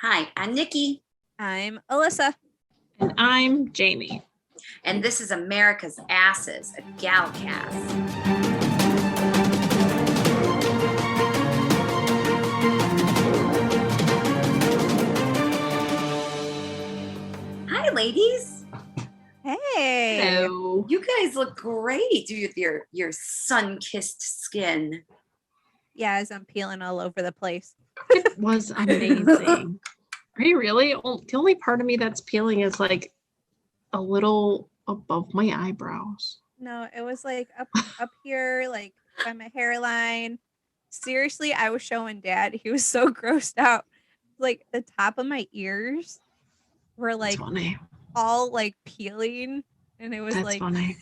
Hi, I'm Nikki. I'm Alyssa. And I'm Jamie. And this is America's Asses, a galcast. Hi, ladies. Hey. Hello. You guys look great with your sun-kissed skin. Yeah, as I'm peeling all over the place. It was amazing. Are you really? The only part of me that's peeling is like a little above my eyebrows. No, it was like up here, like by my hairline. Seriously, I was showing Dad. He was so grossed out. Like the top of my ears were like all like peeling, and it was That's like funny.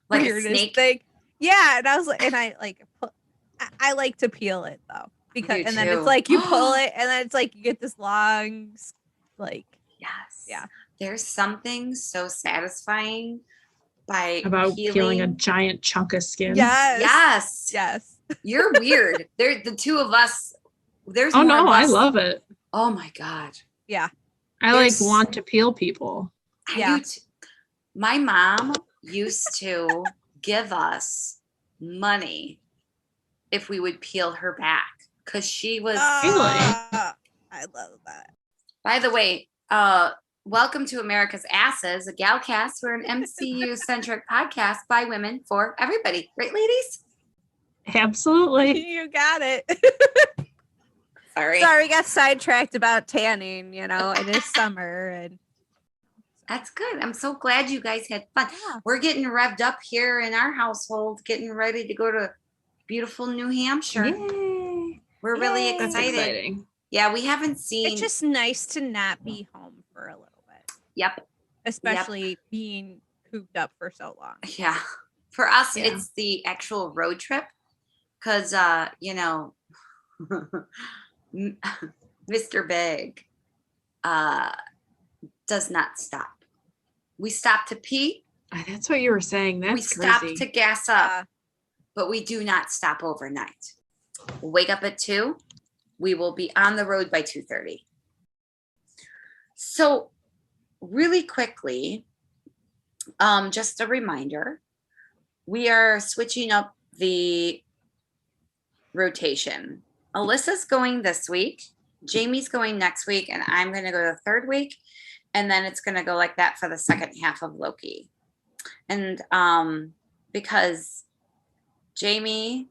Like weirdest a snake thing. Yeah, and I was like, and I like I like to peel it though, because and then it's like you pull it, and then it's like you get this long, like yes, yeah. There's something so satisfying about peeling a giant chunk of skin. Yes. You're weird. They're the two of us. There's oh more no, of us. I love it. Oh my god. Yeah. I like want to peel people. My mom used to give us money if we would peel her back because she was I love that. By the way, welcome to America's Asses, a galcast. We're an MCU-centric podcast by women for everybody. Right, ladies? Absolutely. You got it. Sorry, we got sidetracked about tanning, it is summer. And that's good. I'm so glad you guys had fun. Yeah. We're getting revved up here in our household, getting ready to go to beautiful New Hampshire. Yay. We're really Yay. excited. That's exciting. Yeah, we haven't seen. It's just nice to not be home for a little bit. Yep. Especially being cooped up for so long. Yeah. For us, it's the actual road trip because, Mr. Big does not stop. We stop to pee. That's what you were saying. That's we stop crazy. to gas up, but we do not stop overnight. We'll wake up at 2. We will be on the road by 2:30. So really quickly, just a reminder, we are switching up the rotation. Alyssa's going this week, Jamie's going next week, and I'm going to go the third week. And then it's going to go like that for the second half of Loki. And because Jamie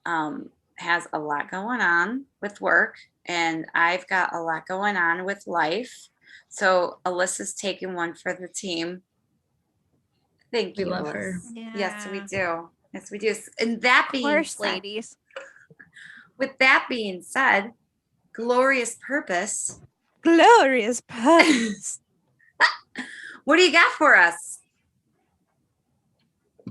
has a lot going on with work, and I've got a lot going on with life. So Alyssa's taking one for the team. Thank you. We love her. Yeah. Yes, we do. Yes, we do. And that being said, ladies. With that being said, glorious purpose. Glorious purpose. What do you got for us?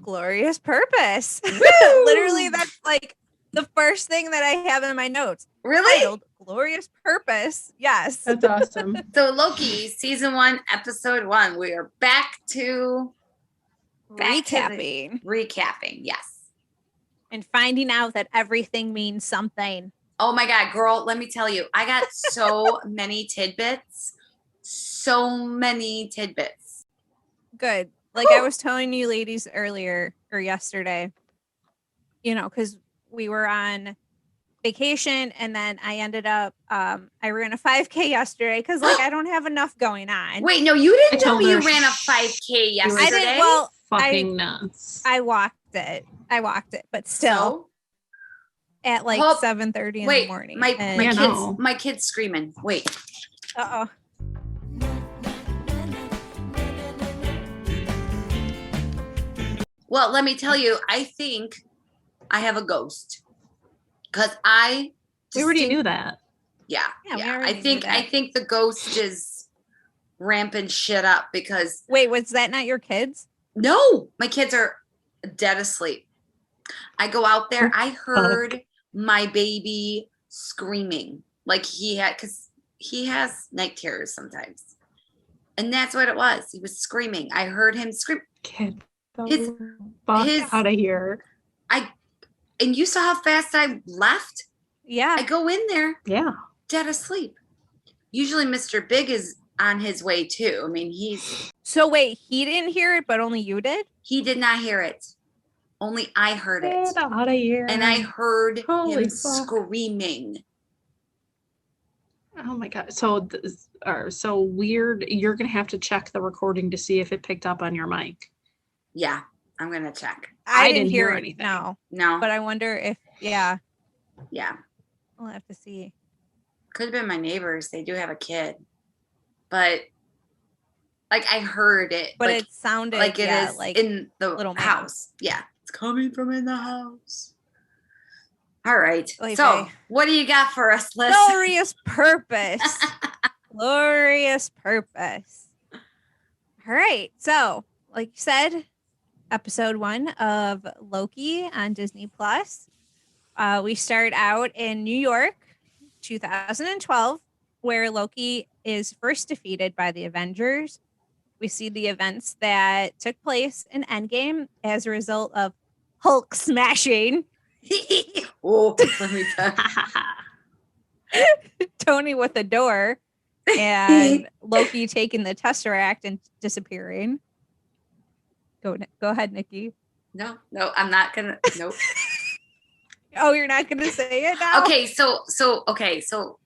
Glorious purpose. Literally, that's like the first thing that I have in my notes. Really? Titled Glorious Purpose. Yes. That's awesome. So Loki, season 1, episode 1. We are back to recapping. Yes. And finding out that everything means something. Oh my God, girl, let me tell you, I got so many tidbits. Good. Like I was telling you ladies earlier or yesterday, because we were on vacation, and then I ended up, I ran a 5K yesterday because I don't have enough going on. Wait, no, you didn't tell me you ran a 5K yesterday. I didn't. Well, fucking nuts. I walked it, but still at 7:30 in the morning. My kid's screaming. Wait. Uh-oh. Well, let me tell you, I think I have a ghost. Because we already knew that. Yeah. I think the ghost is ramping shit up because. Wait, was that not your kids? No, my kids are dead asleep. I go out there. I heard my baby screaming like because he has night terrors sometimes. And that's what it was. He was screaming. I heard him scream. Kid, out of here. And you saw how fast I left? Yeah. I go in there. Yeah. Dead asleep. usually Mr. Big is on his way too. I mean, So wait, he didn't hear it, but only you did? he did not hear it. Only I heard it. Get out of here. And I heard Holy him fuck. screaming. Oh my god. So so weird. You're gonna have to check the recording to see if it picked up on your mic. Yeah, I'm gonna check. I didn't hear hear it. anything. No. But I wonder if, yeah. Yeah. We'll have to see. Could have been my neighbors. They do have a kid. But like I heard it. But like, it sounded like it is like in the little man. house. Yeah. It's coming from in the house. All right. Oy So vey. what do you got for us, Liz? Glorious purpose. Glorious purpose. All right. So, like you said, episode 1 of Loki on Disney Plus. We start out in New York, 2012, where Loki is first defeated by the Avengers. We see the events that took place in Endgame as a result of Hulk smashing Oh, let me tell you. Tony with a door and Loki taking the Tesseract and disappearing. Go ahead, Nikki. No, I'm not gonna. Nope. Oh, you're not gonna say it now? Okay, so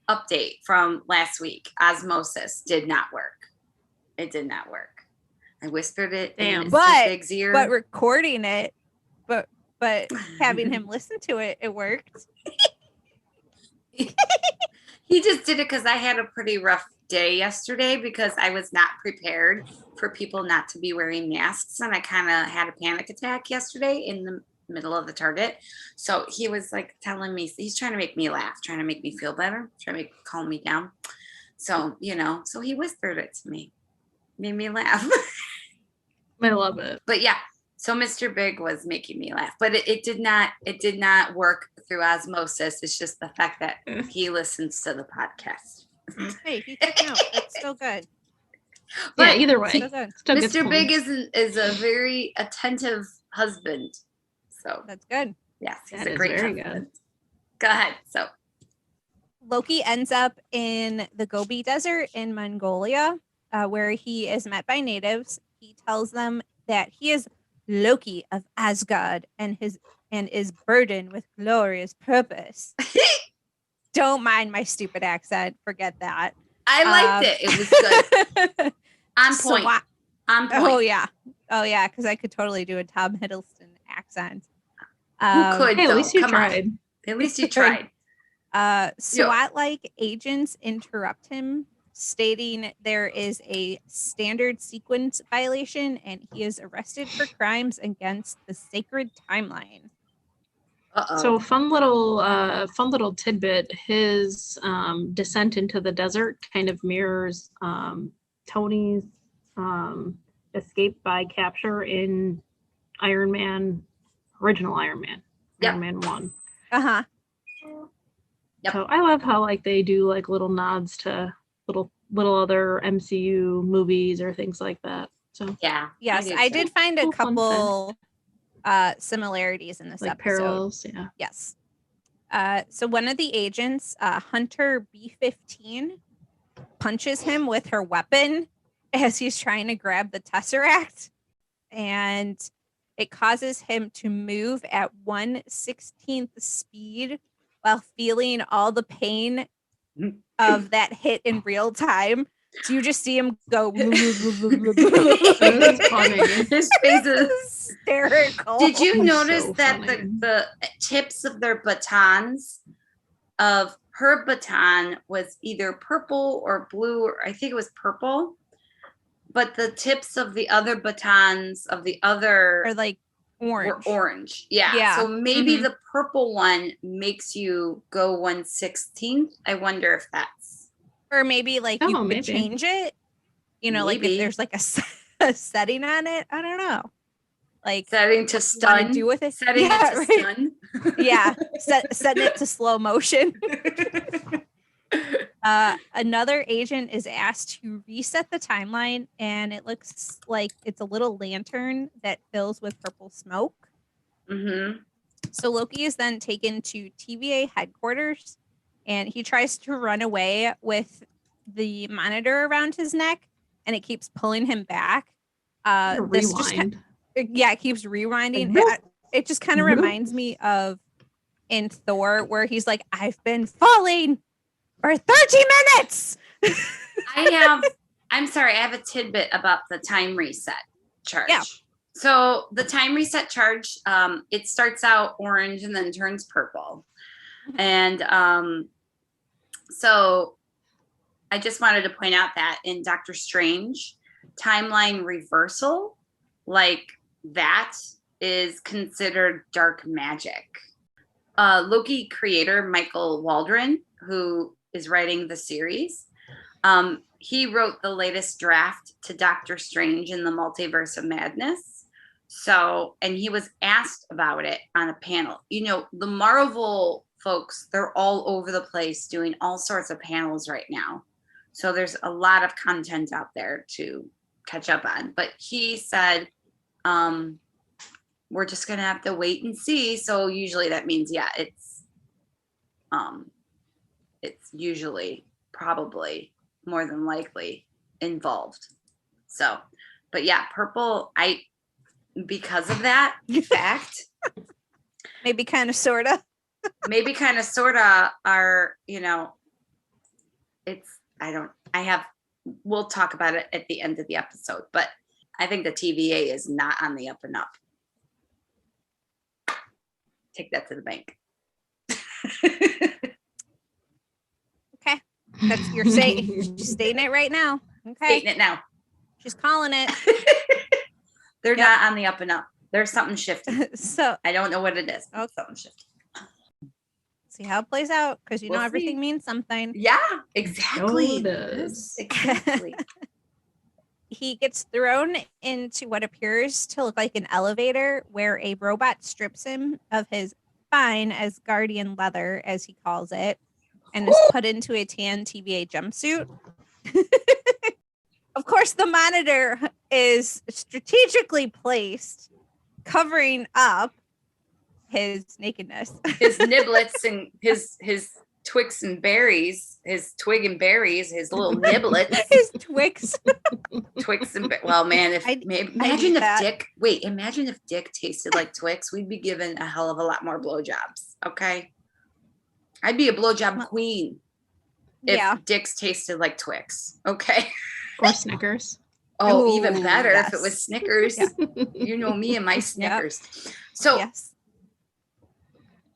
update from last week. Osmosis did not work. It did not work. I whispered it in Mr. Big's ear. But recording it, but having him listen to it, it worked. He just did it because I had a pretty rough day yesterday because I was not prepared for people not to be wearing masks, and I kind of had a panic attack yesterday in the middle of the Target. So he was like telling me, he's trying to make me laugh, trying to make me feel better, trying to calm me down. So, so he whispered it to me, made me laugh. I love it. But yeah, so Mr. Big was making me laugh, but it did not work through osmosis. It's just the fact that he listens to the podcast. Hey, he took notes. That's still good. But yeah, either way. Still good. Still gets Mr. Big points. is a very attentive husband. So That's good. yes, he's That a is great very husband. Go ahead. So Loki ends up in the Gobi Desert in Mongolia, where he is met by natives. He tells them that he is Loki of Asgard and is burdened with glorious purpose. Don't mind my stupid accent. Forget that. I liked it. It was good. On point. On point. Oh yeah, because I could totally do a Tom Hiddleston accent. Who could? Hey, at though? least you Come on. tried. At least you tried. SWAT-like agents interrupt him, stating there is a standard sequence violation and he is arrested for crimes against the sacred timeline. Uh-oh. So fun little tidbit. His descent into the desert kind of mirrors Tony's escape by capture in original Iron Man, Yep. Iron Man 1. Uh-huh. Yep. So I love how they do little nods to little other MCU movies or things like that. So Yeah. Yes, I did find a Cool fun couple similarities in this episode. parallels, yeah. Yes. So one of the agents, Hunter B-15, punches him with her weapon as he's trying to grab the Tesseract, and it causes him to move at 1/16th speed while feeling all the pain of that hit in real time. So you just see him go. That's funny. His face is hysterical. Did you He's notice so that funny. the tips of their batons of her baton was either purple or blue, or I think it was purple, but the tips of the other batons of the other Or like orange. were orange. Yeah. Yeah. So maybe Mhm. the purple one makes you go 1/16. I wonder if that's Or maybe you could maybe. change it. Like Maybe. if there's a setting on it. I don't know. setting to what you wanna stun. do with it. Setting Yeah, it to right. stun. Yeah, setting it to slow motion. Another agent is asked to reset the timeline, and it looks like it's a little lantern that fills with purple smoke. Mm-hmm. So Loki is then taken to TVA headquarters, and he tries to run away with the monitor around his neck, and it keeps pulling him back. Rewind. It keeps rewinding. Like, It just kind of reminds me of in Thor, where he's like, I've been falling for 30 minutes. I'm sorry, I have a tidbit about the time reset charge. Yeah. So the time reset charge, it starts out orange and then turns purple. And so I just wanted to point out that in Doctor Strange, timeline reversal, like that is considered dark magic. Loki creator Michael Waldron, who is writing the series, he wrote the latest draft to Doctor Strange in the Multiverse of Madness. So, and he was asked about it on a panel. You know, the Marvel folks, they're all over the place doing all sorts of panels right now. So there's a lot of content out there to catch up on. But he said, we're just going to have to wait and see. So usually that means, yeah, it's usually probably more than likely involved. So, but yeah, purple, because of that fact, maybe kind of, sort of are, you know, we'll talk about it at the end of the episode, but I think the TVA is not on the up and up. Take that to the bank. Okay. That's you're saying, stating it right now. Okay. Stating it now. She's calling it. They're not on the up and up. There's something shifting. So I don't know what it is. Okay. Something shifting. See how it plays out, because We'll everything see. means something. Yeah, exactly. So does. Exactly. He gets thrown into what appears to look like an elevator, where a robot strips him of his fine as guardian leather, as he calls it, and is put into a tan TVA jumpsuit. Of course, the monitor is strategically placed, covering up his nakedness. His niblets and his Twix and berries, his twig and berries, his little niblets. His Twix. Twix and well, man, imagine if Dick tasted like Twix, we'd be given a hell of a lot more blowjobs. Okay, I'd be a blowjob queen if Dick's tasted like Twix. Okay, or Snickers. Oh, Ooh, even better yes. if it was Snickers. Yeah. You know me and my Snickers. So yes.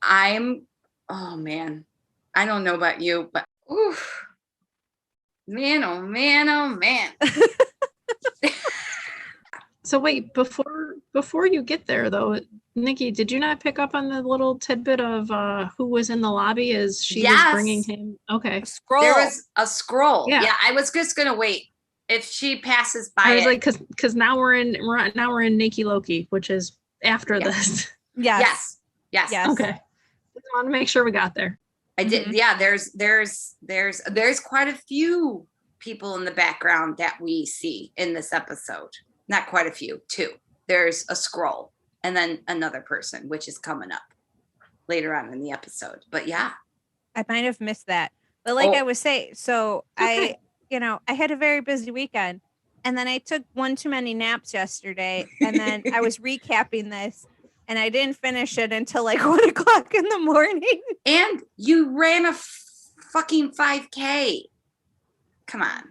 oh man, I don't know about you, but oof, man, oh man, oh man. So wait, before you get there though, Nikki, did you not pick up on the little tidbit of who was in the lobby as she was bringing him? Okay. Scroll. There was a scroll. Yeah. I was just gonna wait. If she passes by, I was like, because now we're in Nikki Loki, which is after this. Yes. Yes. Okay. Just want to make sure we got there. I did. Yeah. There's quite a few people in the background that we see in this episode. Not quite a few. Two. There's a scroll and then another person, which is coming up later on in the episode. But yeah, I might have missed that. But I was saying, so okay. I had a very busy weekend, and then I took one too many naps yesterday, and then I was recapping this, and I didn't finish it until 1 o'clock in the morning. And you ran a fucking 5K. Come on.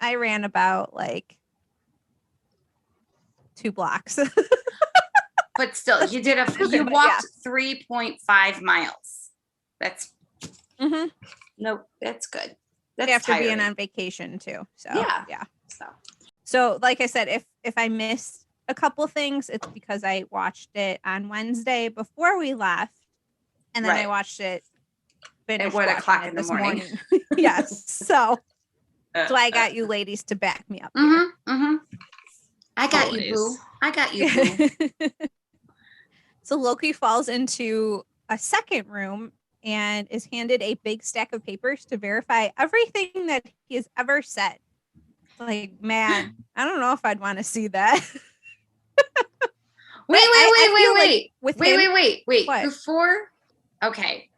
I ran about 2 blocks. But still, you walked 3.5 miles. That's that's good. That's after tiring. being on vacation too. So yeah. So like I said, if I missed a couple things, it's because I watched it on Wednesday before we left, and then I watched it at 1 o'clock in the morning. Yes. So I got you ladies to back me up. I got you, boo. I got you, boo. So Loki falls into a second room and is handed a big stack of papers to verify everything that he has ever said. Man, I don't know if I'd want to see that. Wait. What? Before, okay.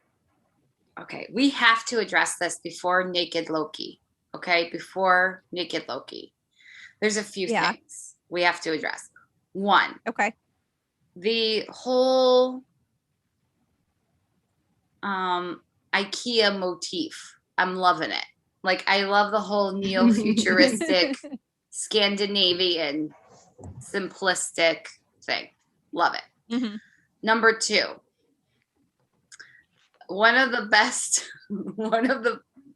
We have to address this before Naked Loki. okay, before Naked Loki. There's a few things we have to address. One, Okay. the whole IKEA motif. I'm loving it. Like, I love the whole neo-futuristic Scandinavian simplistic thing. Love it. Mm-hmm. Number two, one of the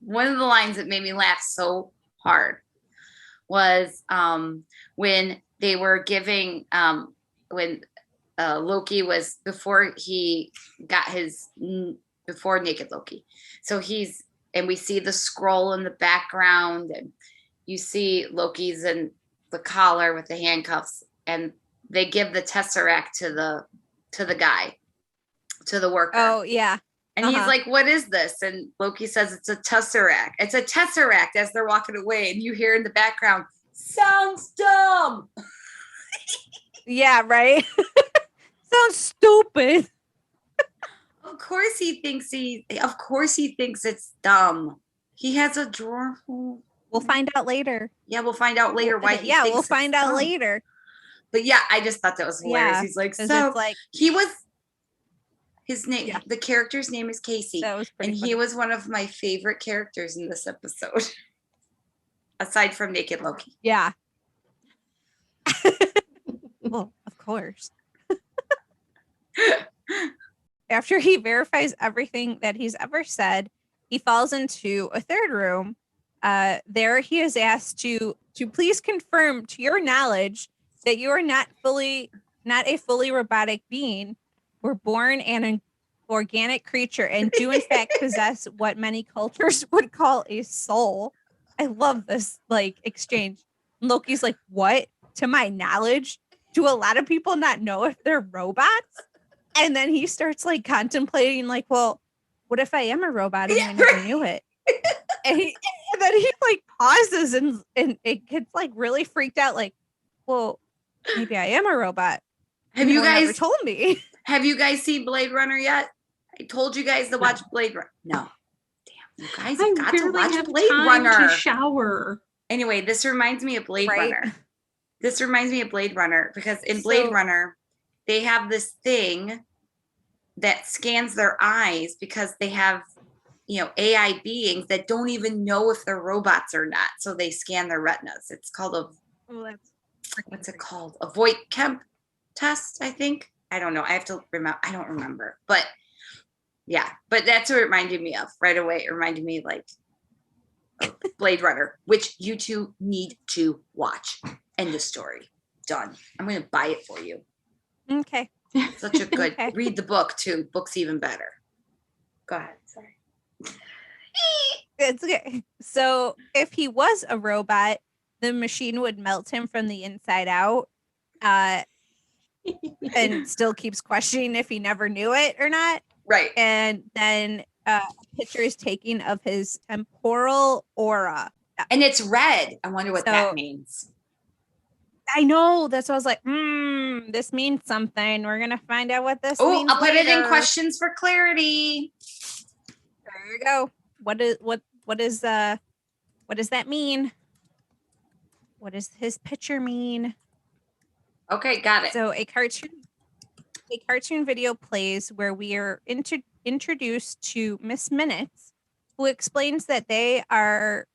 lines that made me laugh so hard was when they were giving when Loki was before Naked Loki. So we see the scroll in the background, and you see Loki's in the collar with the handcuffs, and they give the Tesseract to the guy, to the worker. Oh, yeah. And he's like, what is this? And Loki says it's a Tesseract. It's a Tesseract as they're walking away. And you hear in the background, sounds dumb. Yeah, right? Sounds stupid. Of course he thinks it's dumb. He has a drawer full. We'll find out later. Yeah, we'll find out later why he thinks we'll find out later. But yeah, I just thought that was hilarious. He's like, so like, his name, the character's name is Casey. That was pretty funny. He was one of my favorite characters in this episode. Aside from Naked Loki. Yeah. Well, of course. After he verifies everything that he's ever said, he falls into a third room. There he is asked to please confirm to your knowledge that you are not a fully robotic being. We're born an organic creature and do in fact possess what many cultures would call a soul. I love this exchange. Loki's like, what? To my knowledge, do a lot of people not know if they're robots? And then he starts contemplating well, what if I am a robot and I never knew it? and then he pauses and it gets really freaked out. Well, maybe I am a robot. Have you guys never told me? Have you guys seen Blade Runner yet? I told you guys to watch Blade Runner. No. Damn, you guys have got to watch Blade Runner. To shower. Anyway, this reminds me of Blade Runner. This reminds me of Blade Runner because in Blade Runner, they have this thing that scans their eyes because they have, AI beings that don't even know if they're robots or not. So they scan their retinas. It's called what's it called? A Voight-Kemp test, I think. I don't know. I have to remember. I don't remember. But yeah, but that's what it reminded me of right away. It reminded me of Blade Runner, which you two need to watch. End of story. Done. I'm going to buy it for you. Okay. Such a good, read the book too. Book's even better. Go ahead. Sorry. It's okay. So if he was a robot, the machine would melt him from the inside out. And still keeps questioning if he never knew it or not. Right. And then a picture is taken of his temporal aura. And it's red. I wonder what that means. I know. That's what I was like, this means something. We're going to find out what this means. I'll put it in questions for clarity. There you go. What does that mean? What does his picture mean? Okay, got it. So a cartoon video plays where we are introduced to Miss Minutes, who explains that they are,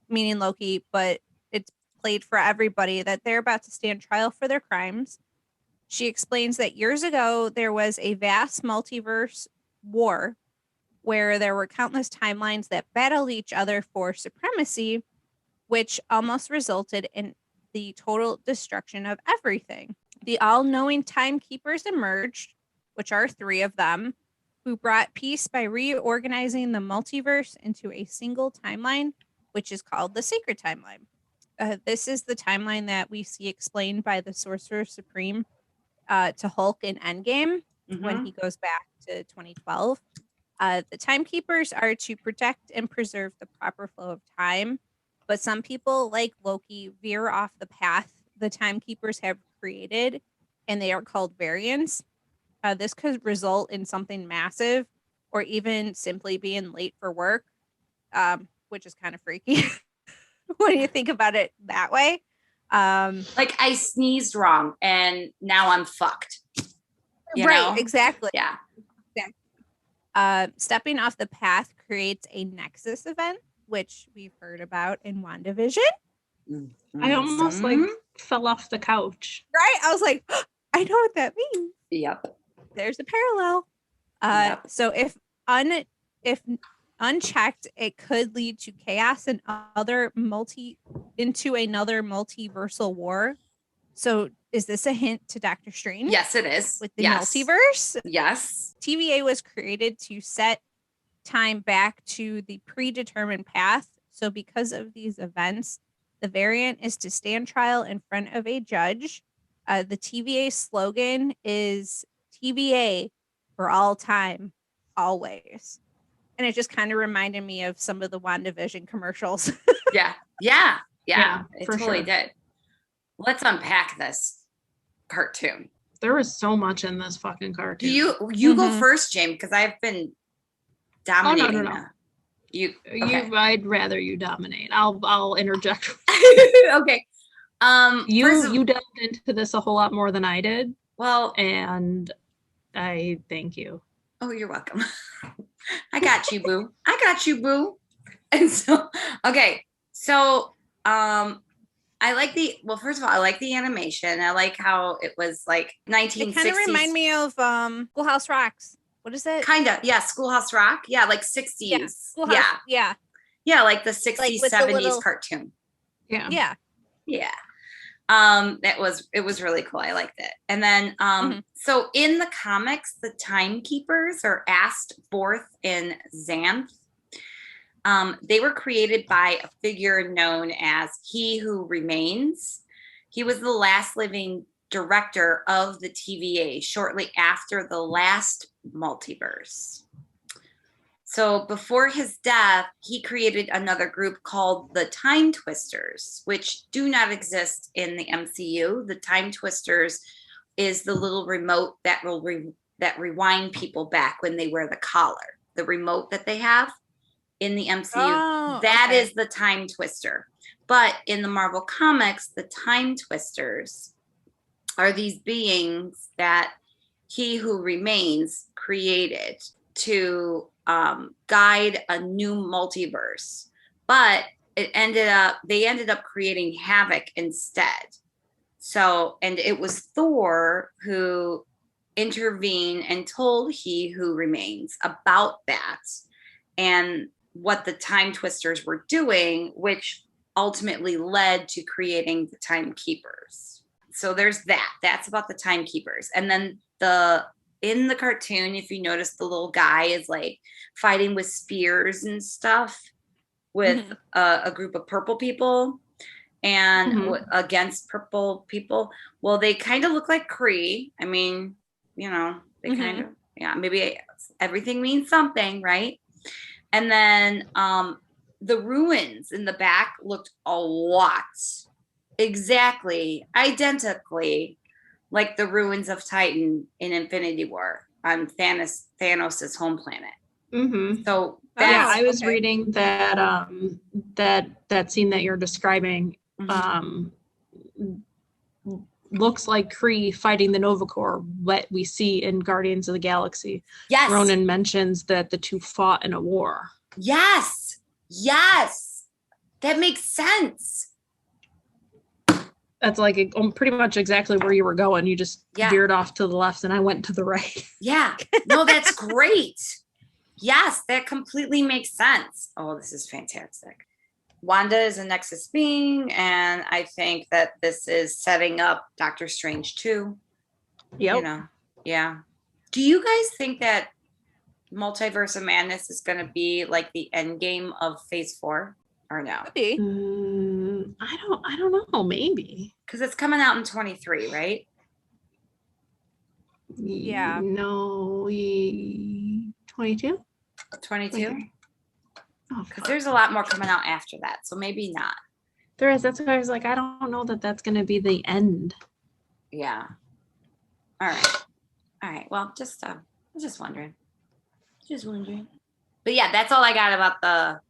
meaning Loki, but it's played for everybody, that they're about to stand trial for their crimes. She explains that years ago, there was a vast multiverse war where there were countless timelines that battled each other for supremacy, which almost resulted in the total destruction of everything. The all-knowing timekeepers emerged, which are 3 of them, who brought peace by reorganizing the multiverse into a single timeline, which is called the Sacred Timeline. This is the timeline that we see explained by the Sorcerer Supreme to Hulk in Endgame when he goes back to 2012. The timekeepers are to protect and preserve the proper flow of time, but some people, like Loki, veer off the path the timekeepers have created, and they are called variants. This could result in something massive, or even simply being late for work, which is kind of freaky when you think about it that way. Like I sneezed wrong and now I'm fucked. You right, know? exactly. Yeah. Stepping off the path creates a nexus event, which we've heard about in WandaVision. I almost like fell off the couch. Right? I was like, I know what that means. Yep. There's a parallel. Yep. So if unchecked, it could lead to chaos and into another multiversal war. So is this a hint to Doctor Strange? Yes, it is. With the multiverse? Yes. TVA was created to set time back to the predetermined path. So because of these events, the variant is to stand trial in front of a judge. The TVA slogan is TVA for all time, always. And it just kind of reminded me of some of the WandaVision commercials. Yeah, it for totally sure. did. Let's unpack this cartoon. There was so much in this fucking cartoon. Do you go first, James? Because I've been dominating. No. Okay. I'd rather you dominate. I'll interject. Okay. You delved into this a whole lot more than I did. Well, and I thank you. Oh, you're welcome. I got you, boo. I got you, boo. And so, okay. So, first of all, I like the animation. I like how it was like 1960s. It kind of remind me of Schoolhouse Rocks. What is it? Kind of, yeah, Schoolhouse Rock. Yeah, like 60s. Yeah. Yeah, like the 60s, like 70s cartoon. Yeah. It was really cool. I liked it. And then so in the comics, the timekeepers are asked forth in Xanth. They were created by a figure known as He Who Remains. He was the last living director of the TVA shortly after the last multiverse. So before his death, he created another group called the Time Twisters, which do not exist in the MCU. The Time Twisters is the little remote that will rewind people back when they wear the collar. The remote that they have in the MCU, that is the Time Twister. But in the Marvel Comics, the Time Twisters are these beings that He Who Remains created to guide a new multiverse, but they ended up creating havoc instead. So, and it was Thor who intervened and told He Who Remains about that and what the Time Twisters were doing, which ultimately led to creating the Timekeepers. So there's that. That's about the Timekeepers. And then in the cartoon, if you notice, the little guy is like fighting with spears and stuff with a group of purple people and against purple people. Well, they kind of look like Kree. I mean, they kind of, maybe everything means something, right? And then the ruins in the back looked a lot identically like the ruins of Titan in Infinity War on Thanos' home planet. So I was reading that that scene that you're describing looks like Kree fighting the Nova Corps, what we see in Guardians of the Galaxy. Yes. Ronan mentions that the two fought in a war. Yes. That makes sense. That's like pretty much exactly where you were going. You just veered off to the left and I went to the right. Yeah. No, that's great. Yes, that completely makes sense. Oh, this is fantastic. Wanda is a Nexus being, and I think that this is setting up Doctor Strange too. Yep. Yeah. Do you guys think that Multiverse of Madness is going to be like the end game of Phase 4 or no? I don't know. Maybe because it's coming out in 23, right? Yeah. No, 22. 22. Because there's a lot more coming out after that, so maybe not. There is. That's why I was like, I don't know that that's going to be the end. Yeah. All right. Well, I was just wondering. But yeah, that's all I got about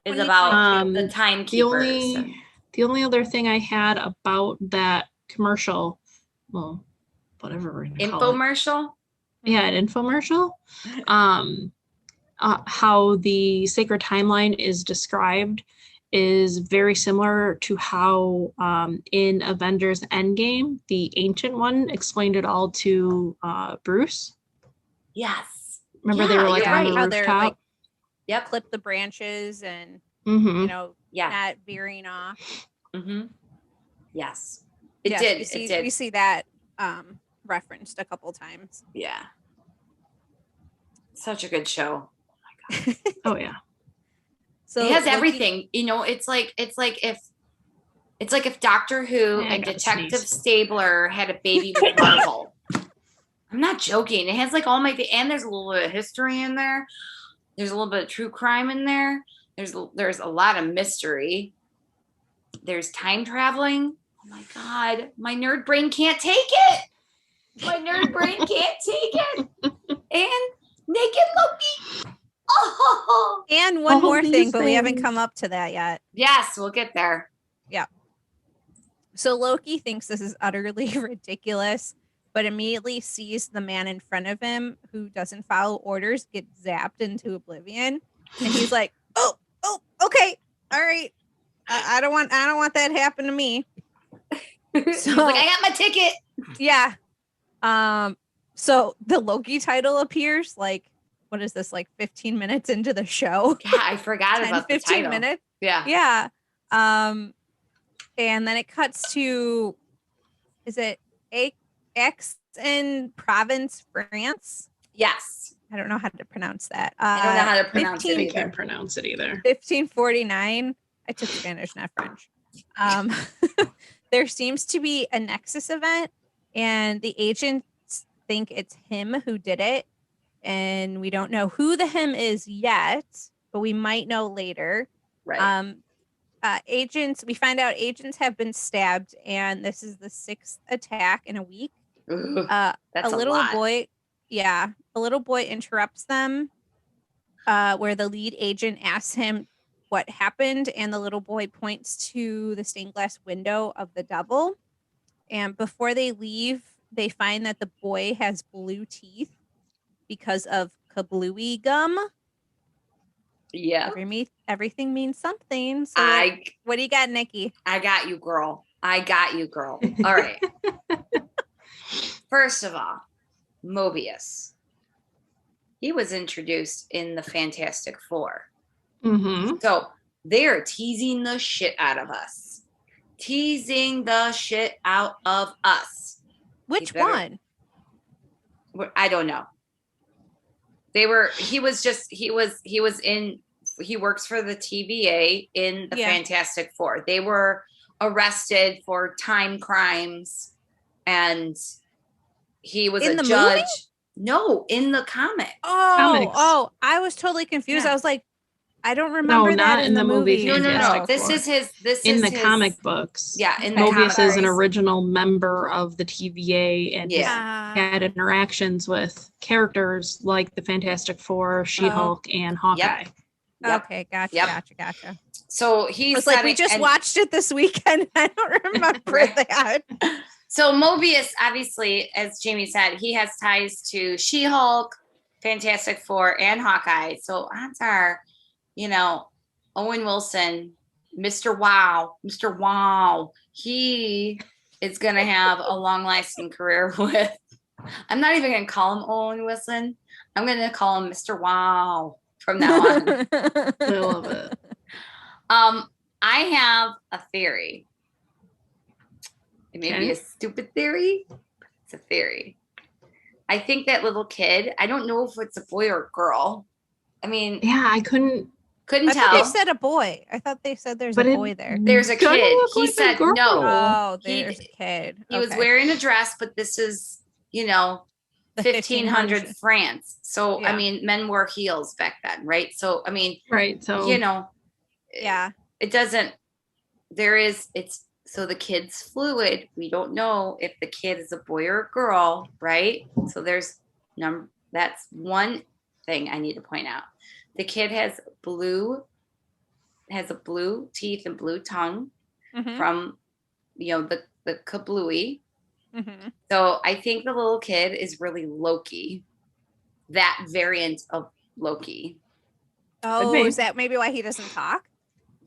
is 23. about the The timekeepers. only other thing I had about that commercial, well, whatever we're gonna call it. Infomercial? Yeah, an infomercial. How the sacred timeline is described is very similar to how in Avengers Endgame, the Ancient One explained it all to Bruce. Yes. Remember they were like you're on right. the How they're rooftop? like Yep. clip the branches and Mm-hmm. Yeah. not veering off. Mm-hmm. Yes. It Yes, did. We see, It did. we see that referenced a couple times. Yeah. Such a good show. Oh yeah. So It has Loki- everything. It's like if Doctor Who I and gotta Detective sneeze. Stabler had a baby with Marvel. I'm not joking. It has like all my and there's a little bit of history in there. There's a little bit of true crime in there. There's a lot of mystery. There's time traveling. Oh my god, my nerd brain can't take it. My nerd brain can't take it. And naked Loki. Oh, and one All more these thing, but we haven't things. come up to that yet. yes, we'll get there. So Loki thinks this is utterly ridiculous, but immediately sees the man in front of him who doesn't follow orders get zapped into oblivion, and he's like, "Oh, okay, all right. I don't want that to happen to me." He's like, I got my ticket. Yeah. So the Loki title appears like, what is this, like 15 minutes into the show? Yeah, I forgot 10, about the 15 title. minutes. Yeah. Yeah. And then it cuts to, is it Aix-en-Provence, France? Yes. I don't know how to pronounce that. I don't know how to pronounce it 15 I either. can't pronounce it either. 1549. I took Spanish, not French. There seems to be a Nexus event, and the agents think it's him who did it. And we don't know who the him is yet, but we might know later. Right. We find out agents have been stabbed, and this is the 6th attack in a week. Ooh, A that's a little lot. boy, a little boy interrupts them, where the lead agent asks him what happened, and the little boy points to the stained glass window of the double. And before they leave, they find that the boy has blue teeth because of kablooey gum. Yeah. Everything means something. So what do you got, Nikki? I got you, girl. I got you, girl. All right. First of all, Mobius. He was introduced in the Fantastic Four. Mm-hmm. So they are teasing the shit out of us. Teasing the shit out of us. Which one? I don't know. He works for the TVA in the Fantastic Four. They were arrested for time crimes, and he was in a the judge. Movie? No, in the comic. Oh, I was totally confused. Yeah. I was like, I don't remember that in the movie. No. Fantastic This Four. is his. This in is the his comic books. Yeah, in the Mobius comic is an books. original member of the TVA and had interactions with characters like the Fantastic Four, She-Hulk, and Hawkeye. Yep. Okay, gotcha. So he was like, we just watched it this weekend. I don't remember that. So Mobius, obviously, as Jamie said, he has ties to She-Hulk, Fantastic Four, and Hawkeye. So odds are, Owen Wilson, Mr. Wow, he is going to have a long-lasting career with, I'm not even going to call him Owen Wilson. I'm going to call him Mr. Wow from now on. I love it. I have a theory. It may be a stupid theory, but it's a theory. I think that little kid, I don't know if it's a boy or a girl. I mean, yeah, I couldn't I tell. thought they said a boy. I thought they said there's a boy there. There's a kid. He said no. Oh, there's a kid. He was wearing a dress, but this is, The 1500 France. So, Yeah. I mean, men wore heels back then, right? So, I mean, right. So, yeah, it doesn't, so the kid's fluid. We don't know if the kid is a boy or a girl, right? So that's one thing I need to point out. The kid has blue has a blue teeth and blue tongue Mhm. from, the kablooey. Mhm. So I think the little kid is really Loki, that variant of Loki. Oh, is that maybe why he doesn't talk?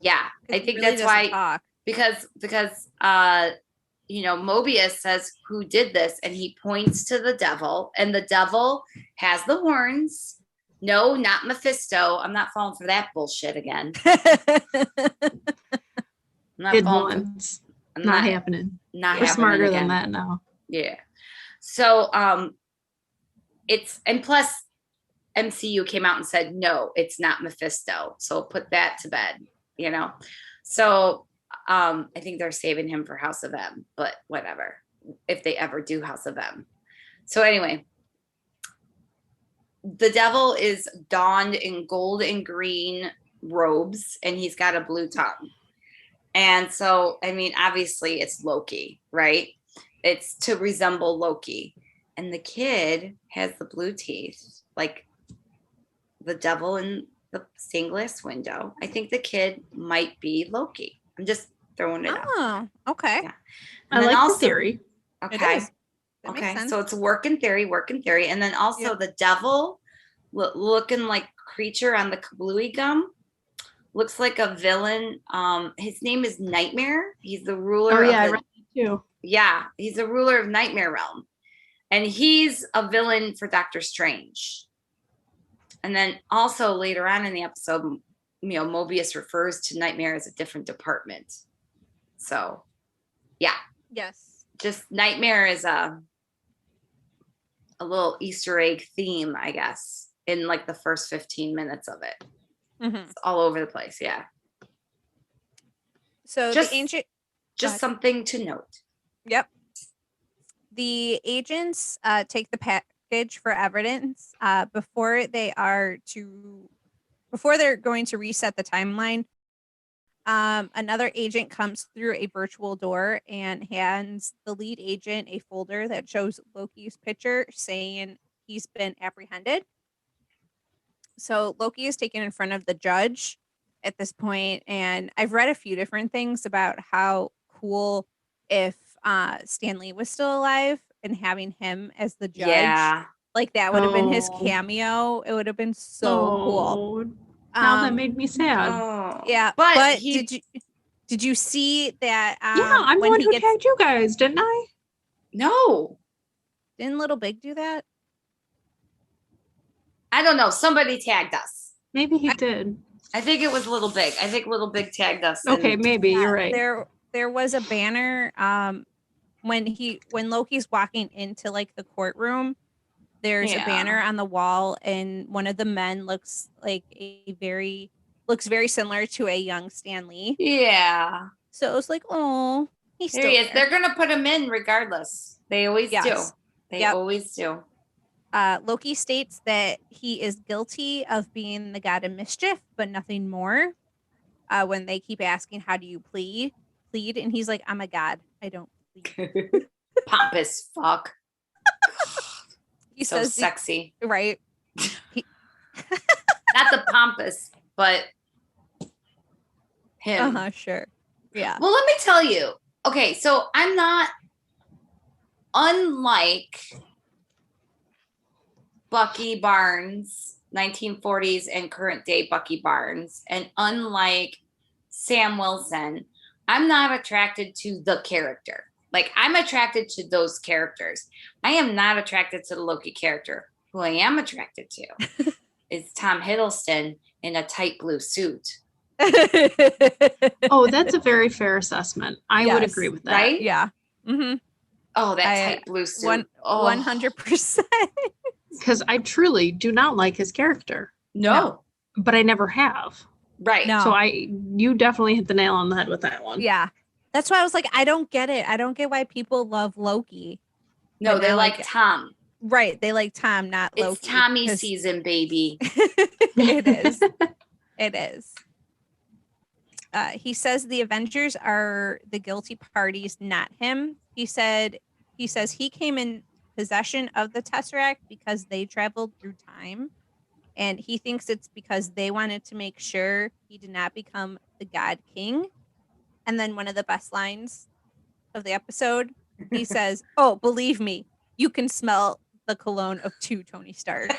Yeah, I He think really that's doesn't why. talk. Because Mobius says who did this, and he points to the devil, and the devil has the horns. No, not Mephisto. I'm not falling for that bullshit again. I'm not Did falling for, once. I'm Not happening. Not We're happening smarter again. than that now. Yeah. So and plus MCU came out and said no, it's not Mephisto. So put that to bed, So I think they're saving him for House of M, but whatever, if they ever do House of M. So anyway, the devil is donned in gold and green robes, and he's got a blue tongue. And so, I mean, obviously it's Loki, right? It's to resemble Loki. And the kid has the blue teeth, like the devil in the stained glass window. I think the kid might be Loki. I'm just throwing it out. Oh, okay. Yeah. I like the theory. Okay. It is. That makes sense. So it's working theory. And then also the devil looking like creature on the kablooey gum looks like a villain. His name is Nightmare. He's the ruler I read that too. Yeah, he's the ruler of Nightmare Realm. And he's a villain for Doctor Strange. And then also later on in the episode, Mobius refers to Nightmare as a different department. So, yeah. Yes. Just Nightmare is a little Easter egg theme, I guess, in like the first 15 minutes of it. Mm-hmm. It's all over the place, yeah. So just, the ancient... Just something to note. Yep. The agents take the package for evidence before they're going to reset the timeline. Another agent comes through a virtual door and hands the lead agent a folder that shows Loki's picture saying he's been apprehended. So Loki is taken in front of the judge at this point, and I've read a few different things about how cool if Stan Lee was still alive and having him as the judge. Yeah. Like that would have been his cameo. It would have been so cool. Now that made me sad. Yeah, but did you see that? Yeah, I'm the one who tagged you guys, didn't I? No. Didn't Little Big do that? I don't know. Somebody tagged us. Maybe he did. I think it was Little Big. I think Little Big tagged us. Okay, maybe you're right. There was a banner when Loki's walking into like the courtroom. There's a banner on the wall, and one of the men looks very similar to a young Stan Lee. Yeah. So it was like, oh, he's there he is. They're gonna put him in regardless. They always do. They always do. Loki states that he is guilty of being the god of mischief, but nothing more. When they keep asking, how do you plead? And he's like, I'm a god. I don't plead. Pompous fuck. He so says sexy. Right. Not the pompous, but him. Sure. Yeah. Well, let me tell you. Okay, so I'm not unlike Bucky Barnes, 1940s and current day Bucky Barnes, and unlike Sam Wilson, I'm not attracted to the character. Like, I'm attracted to those characters. I am not attracted to the Loki character. Who I am attracted to is Tom Hiddleston in a tight blue suit. Oh, that's a very fair assessment. I would agree with that. Right? Yeah. Mm-hmm. Oh, that tight blue suit. 100%. Because I truly do not like his character. No. But I never have. Right. No. So you definitely hit the nail on the head with that one. Yeah. That's why I was like, I don't get it. I don't get why people love Loki. No, they like Tom. Right. They like Tom, not Loki. It's Tommy season, baby. It is. It is. He says the Avengers are the guilty parties, not him. He says he came in possession of the Tesseract because they traveled through time. And he thinks it's because they wanted to make sure he did not become the God King. And then one of the best lines of the episode, he says, "Oh, believe me, you can smell the cologne of 2 Tony Starks."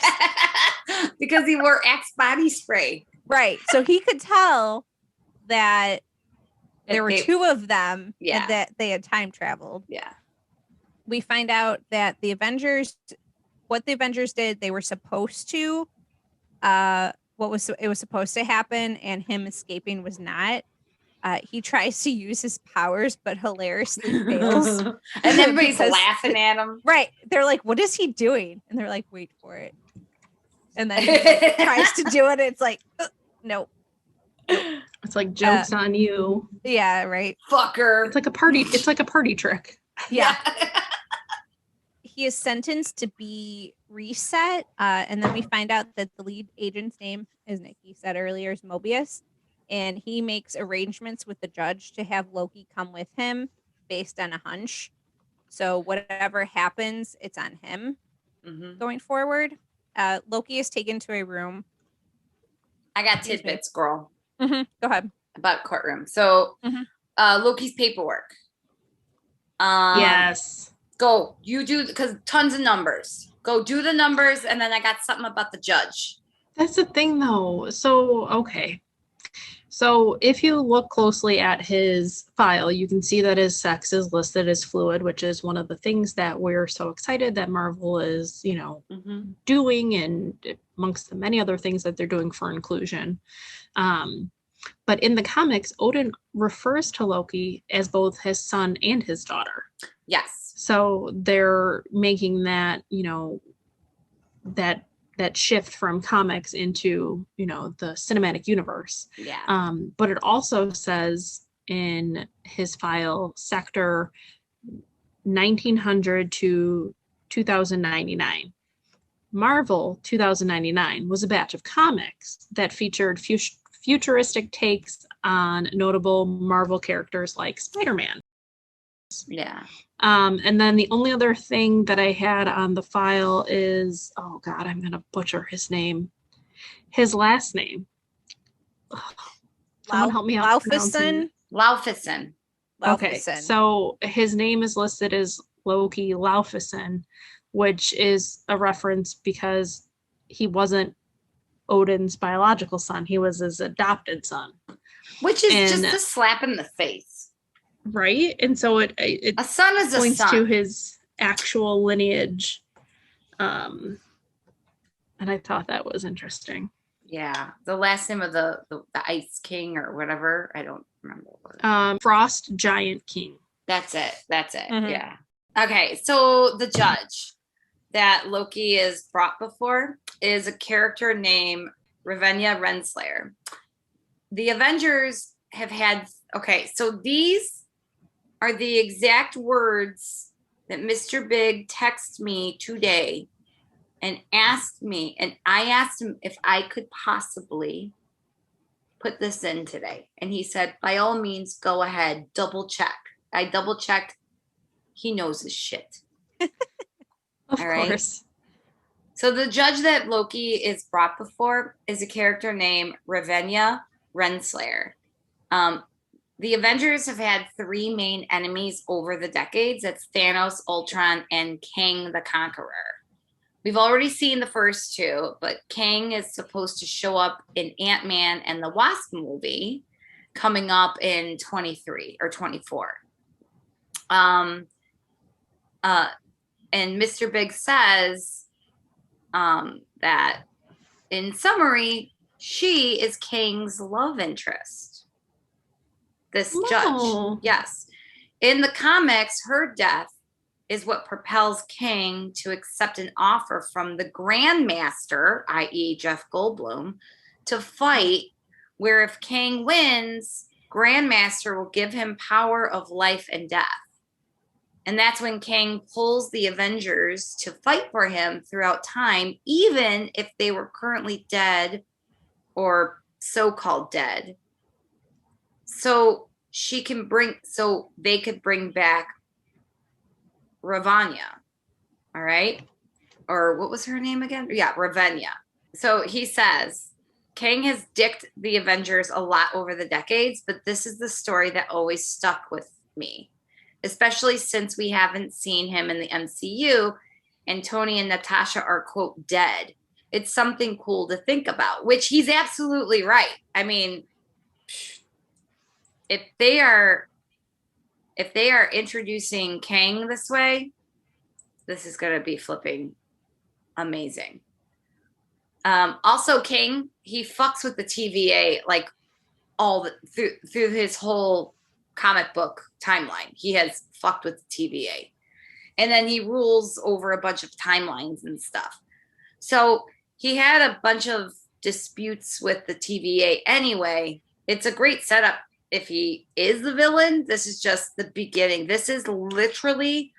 Because he wore Axe body spray. Right. So he could tell that there were They- 2 of them Yeah. and that they had time traveled. Yeah. We find out that what the Avengers did, they were supposed to, it was supposed to happen, and him escaping was not. He tries to use his powers, but hilariously fails. And everybody's Because- laughing at him. Right. They're like, "What is he doing?" And they're like, "Wait for it." And then he like, tries to do it. It's like, nope. It's like jokes on you. Yeah, right. Fucker. It's like a party trick. Yeah. He is sentenced to be reset. And then we find out that the lead agent's name, as Nikki said earlier, is Mobius. And he makes arrangements with the judge to have Loki come with him based on a hunch. So whatever happens, it's on him going forward. Loki is taken to a room. I got tidbits, girl, Go ahead. about courtroom. So Loki's paperwork. Yes. Go. You do, because tons of numbers. Go do the numbers, and then I got something about the judge. That's the thing, though. So, okay. So if you look closely at his file, you can see that his sex is listed as fluid, which is one of the things that we're so excited that Marvel is, doing, and amongst the many other things that they're doing for inclusion. But in the comics, Odin refers to Loki as both his son and his daughter. Yes. So they're making that, that shift from comics into, the cinematic universe. Yeah. But it also says in his file, sector 1900 to 2099. Marvel 2099 was a batch of comics that featured futuristic takes on notable Marvel characters like Spider-Man. Yeah. And then the only other thing that I had on the file is, oh God, I'm going to butcher his name. His last name. Someone help me out. Laufeyson. Okay, so his name is listed as Loki Laufeyson, which is a reference because he wasn't Odin's biological son. He was his adopted son. Which is just a slap in the face. Right? And so it a son is points a son. to his actual lineage. And I thought that was interesting. Yeah. The last name of the Ice King or whatever. I don't remember. Frost Giant King. That's it. Yeah. Okay. So the judge that Loki is brought before is a character named Ravenia Renslayer. The Avengers have had, so these are the exact words that Mr. Big texted me today and asked me, and I asked him if I could possibly put this in today. And he said, by all means, go ahead, double check. I double checked. He knows his shit. Of course. So the judge that Loki is brought before is a character named Ravenia Renslayer. The Avengers have had 3 main enemies over the decades. That's Thanos, Ultron, and Kang the Conqueror. We've already seen the first 2, but Kang is supposed to show up in Ant-Man and the Wasp movie coming up in 23 or 24. And Mr. Big says that in summary, she is Kang's love interest. This judge. Yes. In the comics, her death is what propels Kang to accept an offer from the Grandmaster, i.e. Jeff Goldblum, to fight, where if Kang wins, Grandmaster will give him power of life and death. And that's when Kang pulls the Avengers to fight for him throughout time, even if they were currently dead or so-called dead. So they could bring back Ravenia. All right. Or what was her name again? Yeah, Ravenia. So he says, Kang has dicked the Avengers a lot over the decades, but this is the story that always stuck with me, especially since we haven't seen him in the MCU and Tony and Natasha are, quote, dead. It's something cool to think about, which he's absolutely right. I mean, if they are introducing Kang this way, this is going to be flipping amazing. Also, Kang, he fucks with the TVA like through his whole comic book timeline. He has fucked with the TVA, and then he rules over a bunch of timelines and stuff. So he had a bunch of disputes with the TVA anyway. It's a great setup if he is the villain. This is just the beginning. This is literally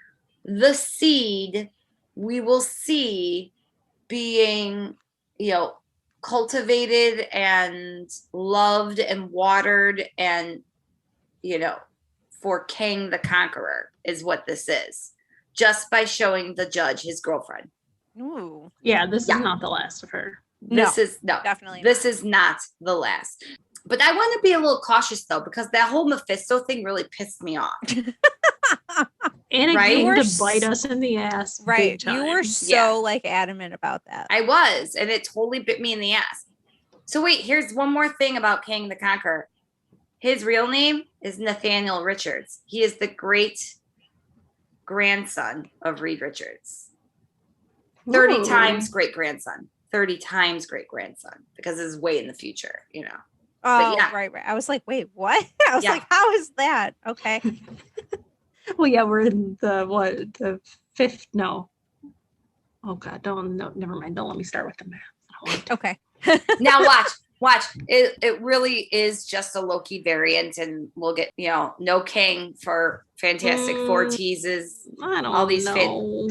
the seed we will see being, cultivated and loved and watered and, for Kang the Conqueror is what this is, just by showing the judge his girlfriend. Ooh. Yeah, this is not the last of her. This is definitely this is not the last. But I want to be a little cautious though, because that whole Mephisto thing really pissed me off. And it Right? came to bite us in the ass. Big Right. time. You were so adamant about that. I was, and it totally bit me in the ass. So wait, here's one more thing about Kang the Conqueror. His real name is Nathaniel Richards. He is the great grandson of Reed Richards. 30 times great grandson. 30 times great grandson, because this is way in the future, Oh, right. I was like, wait, what? I was like, how is that? Okay. Well, yeah, we're in the fifth? No. Oh God, never mind. Don't let me start with the math. Okay. Now watch. It really is just a Loki variant, and we'll get, no Kang for Fantastic Four teases. I don't all these know.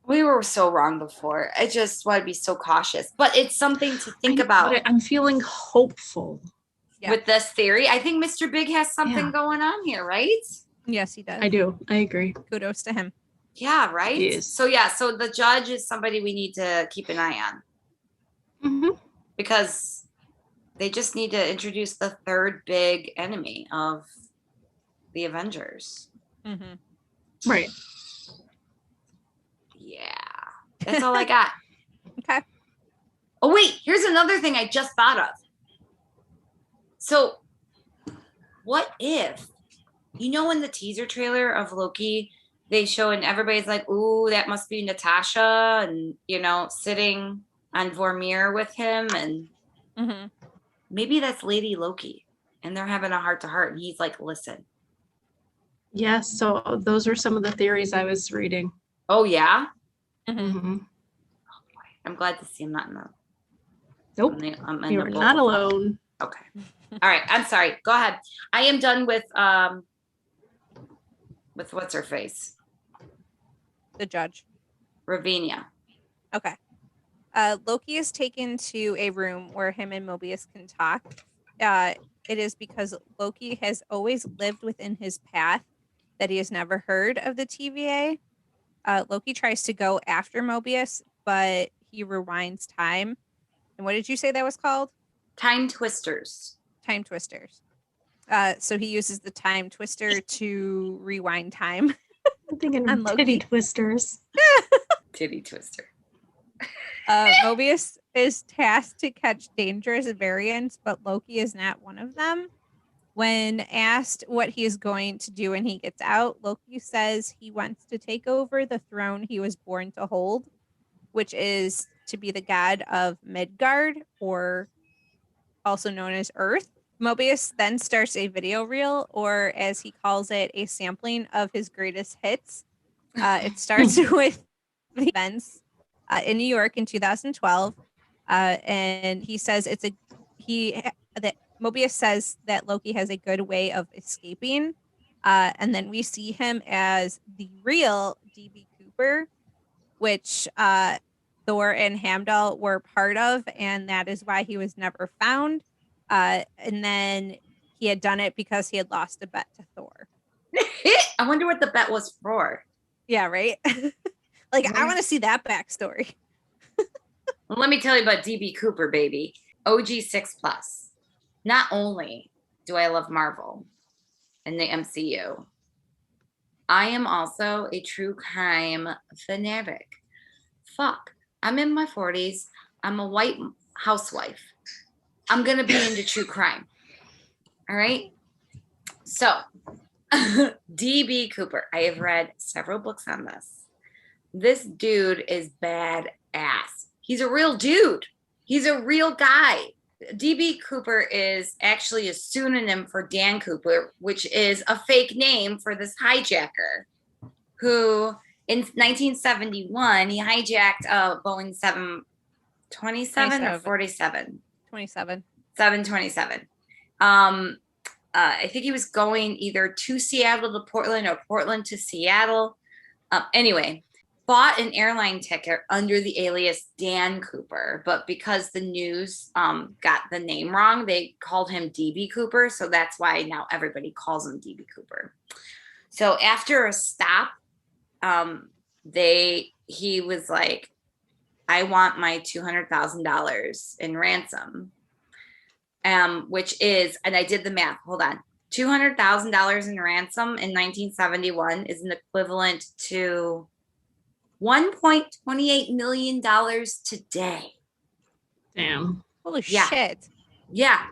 We were so wrong before. I just want to be so cautious, but it's something to think about. But I'm feeling hopeful with this theory. I think Mr. Big has something going on here, right? Yes, he does. I do. I agree. Kudos to him. Yeah, right? Yes. So the judge is somebody we need to keep an eye on. Mm-hmm. Because they just need to introduce the third big enemy of the Avengers. Mm-hmm. Right. Yeah. That's all I got. Okay. Oh, wait. Here's another thing I just thought of. So, what if, in the teaser trailer of Loki, they show and everybody's like, ooh, that must be Natasha, and, sitting on Vormir with him, and maybe that's Lady Loki, and they're having a heart-to-heart, and he's like, listen. Yes, so those are some of the theories I was reading. Oh, yeah? Mm-hmm. Oh, boy. I'm glad to see I'm not in the... Nope, you're not alone. Okay. All right. I'm sorry. Go ahead. I am done with what's her face? The judge. Ravinia. Okay. Loki is taken to a room where him and Mobius can talk. It is because Loki has always lived within his path that he has never heard of the TVA. Loki tries to go after Mobius, but he rewinds time. And what did you say that was called? Time Twisters. Time Twisters. So he uses the Time Twister to rewind time. I'm thinking of titty twisters. Titty twister. Mobius is tasked to catch dangerous variants, but Loki is not one of them. When asked what he is going to do when he gets out, Loki says he wants to take over the throne he was born to hold, which is to be the god of Midgard, or also known as Earth. Mobius then starts a video reel, or as he calls it, a sampling of his greatest hits. It starts with the events in New York in 2012, and he says that Mobius says that Loki has a good way of escaping, and then we see him as the real DB Cooper, which Thor and Heimdall were part of, and that is why he was never found. And then he had done it because he had lost a bet to Thor. I wonder what the bet was for. Yeah, right? I want to see that backstory. Well, let me tell you about DB Cooper, baby. OG 6+. Not only do I love Marvel and the MCU, I am also a true crime fanatic. Fuck. I'm in my 40s. I'm a white housewife. I'm going to be into true crime. All right? So, DB Cooper. I have read several books on this. This dude is badass. He's a real dude. He's a real guy. DB Cooper is actually a pseudonym for Dan Cooper, which is a fake name for this hijacker who in 1971, he hijacked a Boeing 727 or 47? 27. 727. I think he was going either to Seattle to Portland or Portland to Seattle. Anyway, bought an airline ticket under the alias Dan Cooper, but because the news got the name wrong, they called him DB Cooper. So that's why now everybody calls him DB Cooper. So after a stop, he was like, I want my $200,000 in ransom. Which is, and I did the math, hold on. $200,000 in ransom in 1971 is an equivalent to $1.28 million today. Damn. Holy shit. Yeah.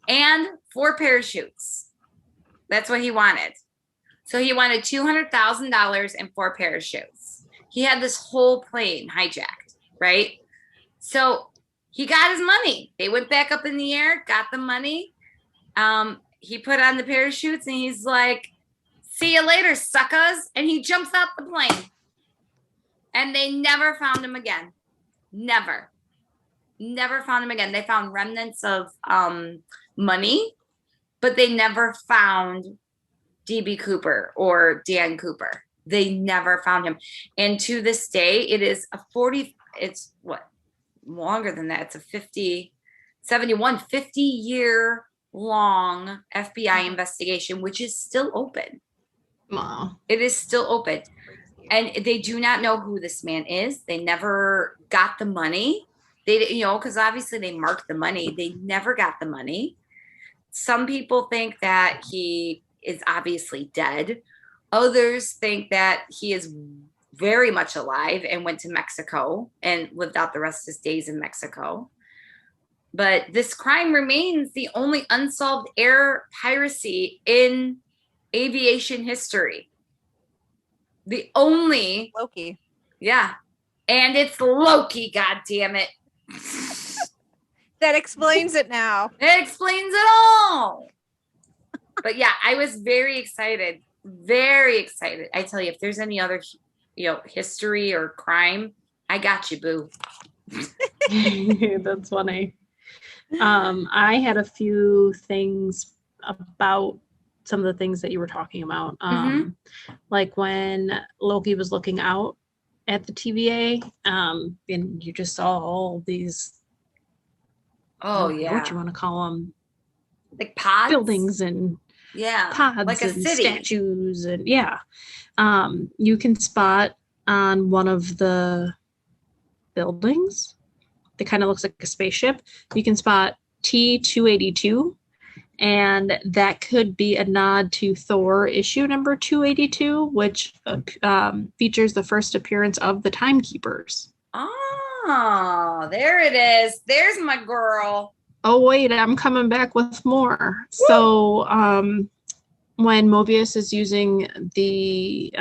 And 4 parachutes. That's what he wanted. So he wanted $200,000 and 4 parachutes. He had this whole plane hijacked, right? So he got his money. They went back up in the air, got the money. He put on the parachutes and he's like, see you later, suckers. And he jumps out the plane. And they never found him again. Never found him again. They found remnants of money, but they never found DB Cooper or Dan Cooper. They never found him. And to this day, it is it's what? Longer than that. It's a 50-year long FBI investigation, which is still open. Wow. It is still open. And they do not know who this man is. They never got the money. They, because obviously they marked the money. They never got the money. Some people think that he is obviously dead. Others think that he is very much alive and went to Mexico and lived out the rest of his days in Mexico. But this crime remains the only unsolved air piracy in aviation history. The only Loki. Yeah. And it's Loki, god damn it. That explains it now. It explains it all. But yeah, I was very excited. Very excited. I tell you, if there's any other history or crime, I got you, boo. That's funny. I had a few things about some of the things that you were talking about. Like when Loki was looking out at the TVA, and you just saw all these, what you want to call them, like pods, buildings and pods, like a and city. statues, and you can spot on one of the buildings that kind of looks like a spaceship. You can spot T-282. And that could be a nod to Thor issue number 282, which features the first appearance of the Timekeepers. Oh, there it is. There's my girl. Oh, wait, I'm coming back with more. Woo! So when Mobius is using the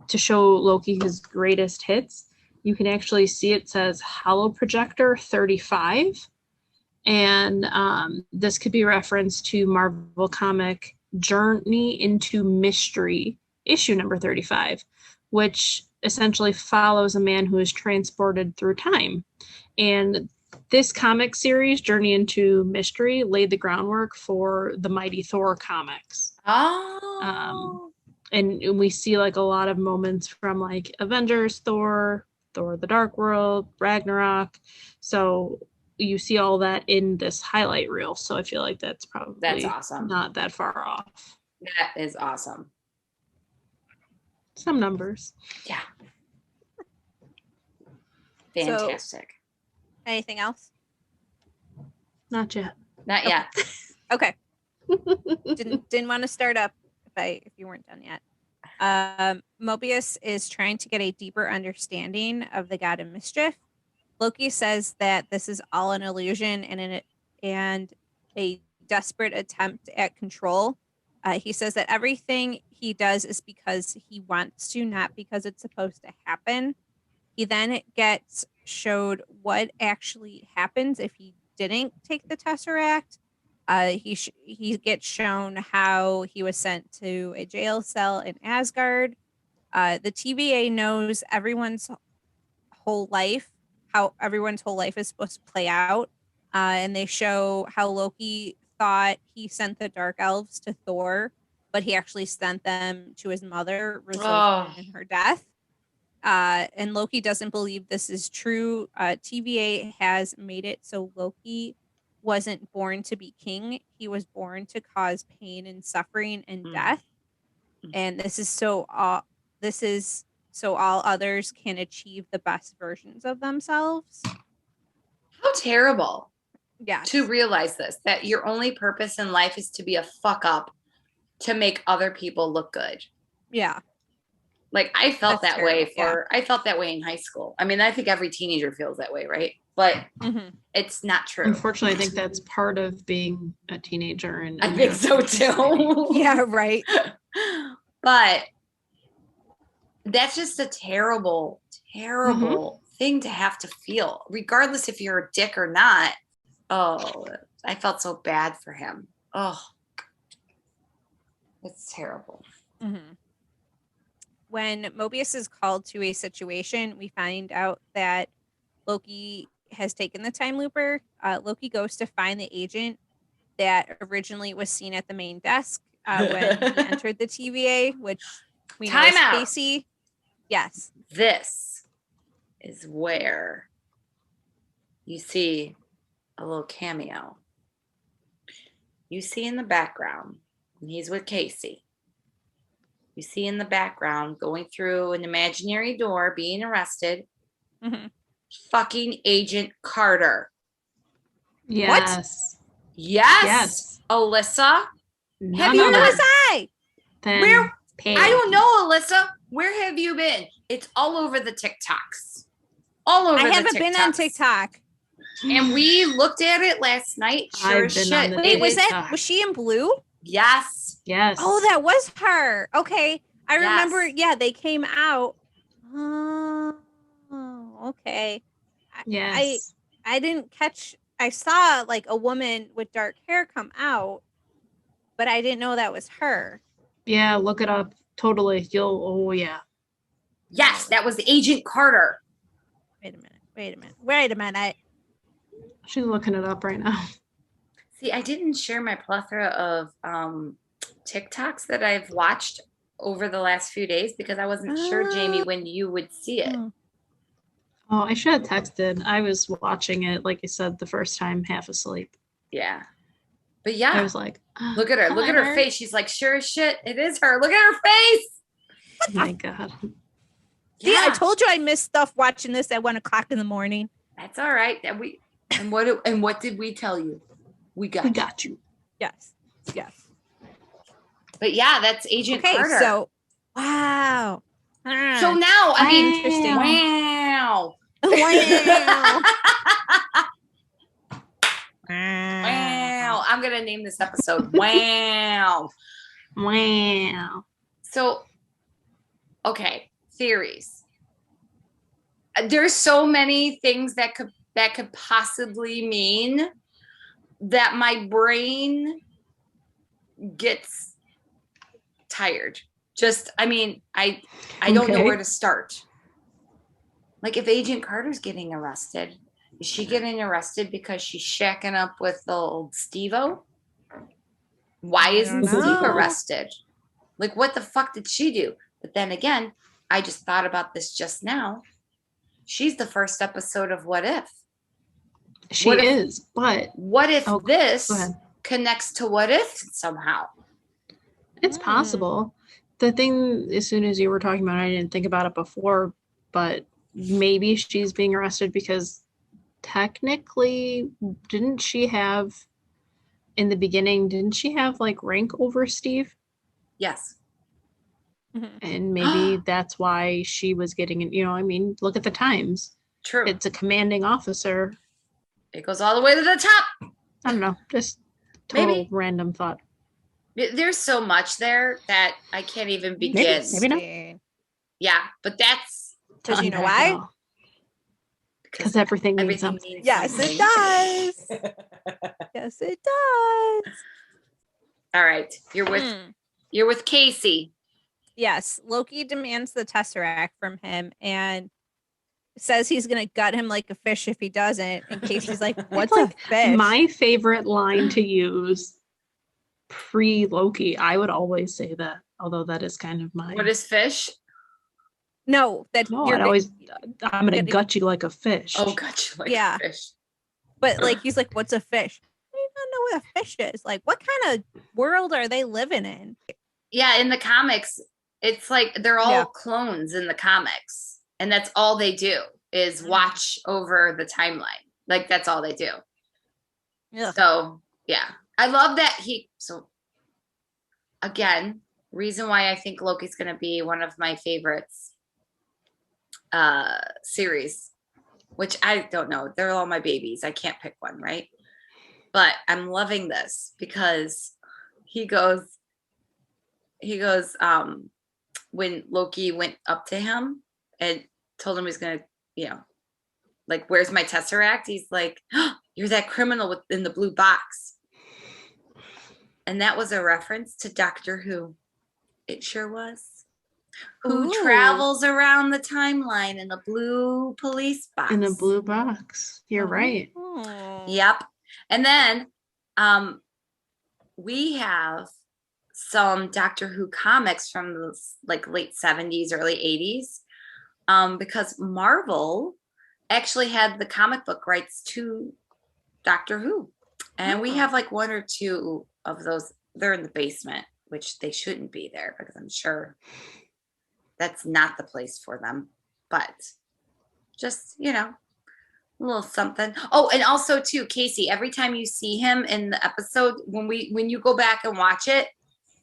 to show Loki his greatest hits, you can actually see it says Hollow Projector 35. And this could be referenced to Marvel comic Journey into Mystery, issue number 35, which essentially follows a man who is transported through time. And this comic series, Journey into Mystery, laid the groundwork for the Mighty Thor comics. Oh. And we see like a lot of moments from like Avengers, Thor, the Dark World, Ragnarok. So you see all that in this highlight reel. So I feel like that's awesome. Not that far off. That is awesome. Some numbers. Yeah. Fantastic. Anything else? Not yet. Not yet. Okay. didn't want to start up if you weren't done yet. Mobius is trying to get a deeper understanding of the god of mischief. Loki says that this is all an illusion and a desperate attempt at control. He says that everything he does is because he wants to, not because it's supposed to happen. He then gets showed what actually happens if he didn't take the Tesseract. He gets shown how he was sent to a jail cell in Asgard. The TVA knows everyone's whole life, how everyone's whole life is supposed to play out. And they show how Loki thought he sent the Dark Elves to Thor, but he actually sent them to his mother, resulting in her death. And Loki doesn't believe this is true. TVA has made it so Loki wasn't born to be king. He was born to cause pain and suffering and death. And this is so all others can achieve the best versions of themselves. How terrible. Yeah. To realize this, that your only purpose in life is to be a fuck up to make other people look good. Yeah. Like I felt That's that way terrible, I felt that way in high school. I mean, I think every teenager feels that way, right? But it's not true. Unfortunately, I think that's part of being a teenager. And I think so too. Yeah, right. But that's just a terrible, terrible thing to have to feel, regardless if you're a dick or not. Oh, I felt so bad for him. Oh, it's terrible. When Mobius is called to a situation, we find out that Loki has taken the time looper. Loki goes to find the agent that originally was seen at the main desk when he entered the TVA, which we know is Casey. Yes. This is where you see a little cameo. You see in the background, and he's with Casey. You see in the background going through an imaginary door, being arrested. Fucking Agent Carter. Yes. What? Yes. Alyssa. Have you was I? Where? I don't know, Alyssa. Where have you been? It's all over the TikToks. All over. I haven't been on TikTok. And we looked at it last night. Sure as shit. Wait, was she in blue? Yes. Yes. Oh, that was her. Okay. I remember, they came out. Oh, okay. Yes. I didn't catch, I saw like a woman with dark hair come out, but I didn't know that was her. Yeah, look it up. Totally. Yeah. Yes, that was Agent Carter. Wait a minute. She's looking it up right now. See, I didn't share my plethora of TikToks that I've watched over the last few days because I wasn't sure, Jamie, when you would see it. Oh, I should have texted. I was watching it, like I said, the first time, half asleep. Yeah. But yeah. I was like, look at her. Look at her face. She's like, sure as shit. It is her. Look at her face. Oh my God. Yeah, I told you I missed stuff watching this at 1:00 in the morning. That's all right. And what did we tell you? We got you. Yes. But yeah, that's Agent Carter. So wow. So now, I mean, interesting. Wow. Wow. I'm gonna name this episode Wow. So, okay, theories. There's so many things that could possibly mean that my brain gets tired. I don't know where to start. Like if Agent Carter's getting arrested, is she getting arrested because she's shacking up with old Steve-O? Why isn't Steve arrested? Like what the fuck did she do? But then again, I just thought about this just now. She's the first episode of What If. She is, but what if this connects to What If somehow? It's possible. The thing, as soon as you were talking about it, I didn't think about it before, but maybe she's being arrested because technically, didn't she have in the beginning? Didn't she have like rank over Steve? Yes. And maybe that's why she was getting it. I mean, look at the times. True. It's a commanding officer. It goes all the way to the top. I don't know. Just total Maybe. random thought. There's so much there that I can't even begin. Maybe not. Yeah, but that's because you know why? Because everything means something. means Yes, something. it does. Yes, it does. All right, you're with Casey. Yes, Loki demands the Tesseract from him and says he's gonna gut him like a fish if he doesn't. And Casey's like, "What's like a fish?" My favorite line to use pre-Loki. I would always say that, although that is kind of mine. What is fish? No, I'm gonna gut you like a fish. Oh, gut you like a fish. But like he's like, "What's a fish?" I don't know what a fish is. Like, what kind of world are they living in? Yeah, in the comics, it's like they're all clones in the comics, and that's all they do is watch over the timeline. Like that's all they do. Yeah. So yeah, I love that So again, reason why I think Loki's going to be one of my favorites. Series, which I don't know. They're all my babies. I can't pick one, right? But I'm loving this because he goes, when Loki went up to him and told him he's gonna, like, where's my Tesseract? He's like, oh, you're that criminal in the blue box. And that was a reference to Doctor Who. It sure was. Who travels around the timeline in the blue police box. In a blue box. You're right. Yep. And then we have some Doctor Who comics from the like late 70s, early 80s. Because Marvel actually had the comic book rights to Doctor Who. And we have like one or two of those. They're in the basement, which they shouldn't be there because I'm sure that's not the place for them, but just, a little something. Oh, and also too, Casey, every time you see him in the episode, when you go back and watch it,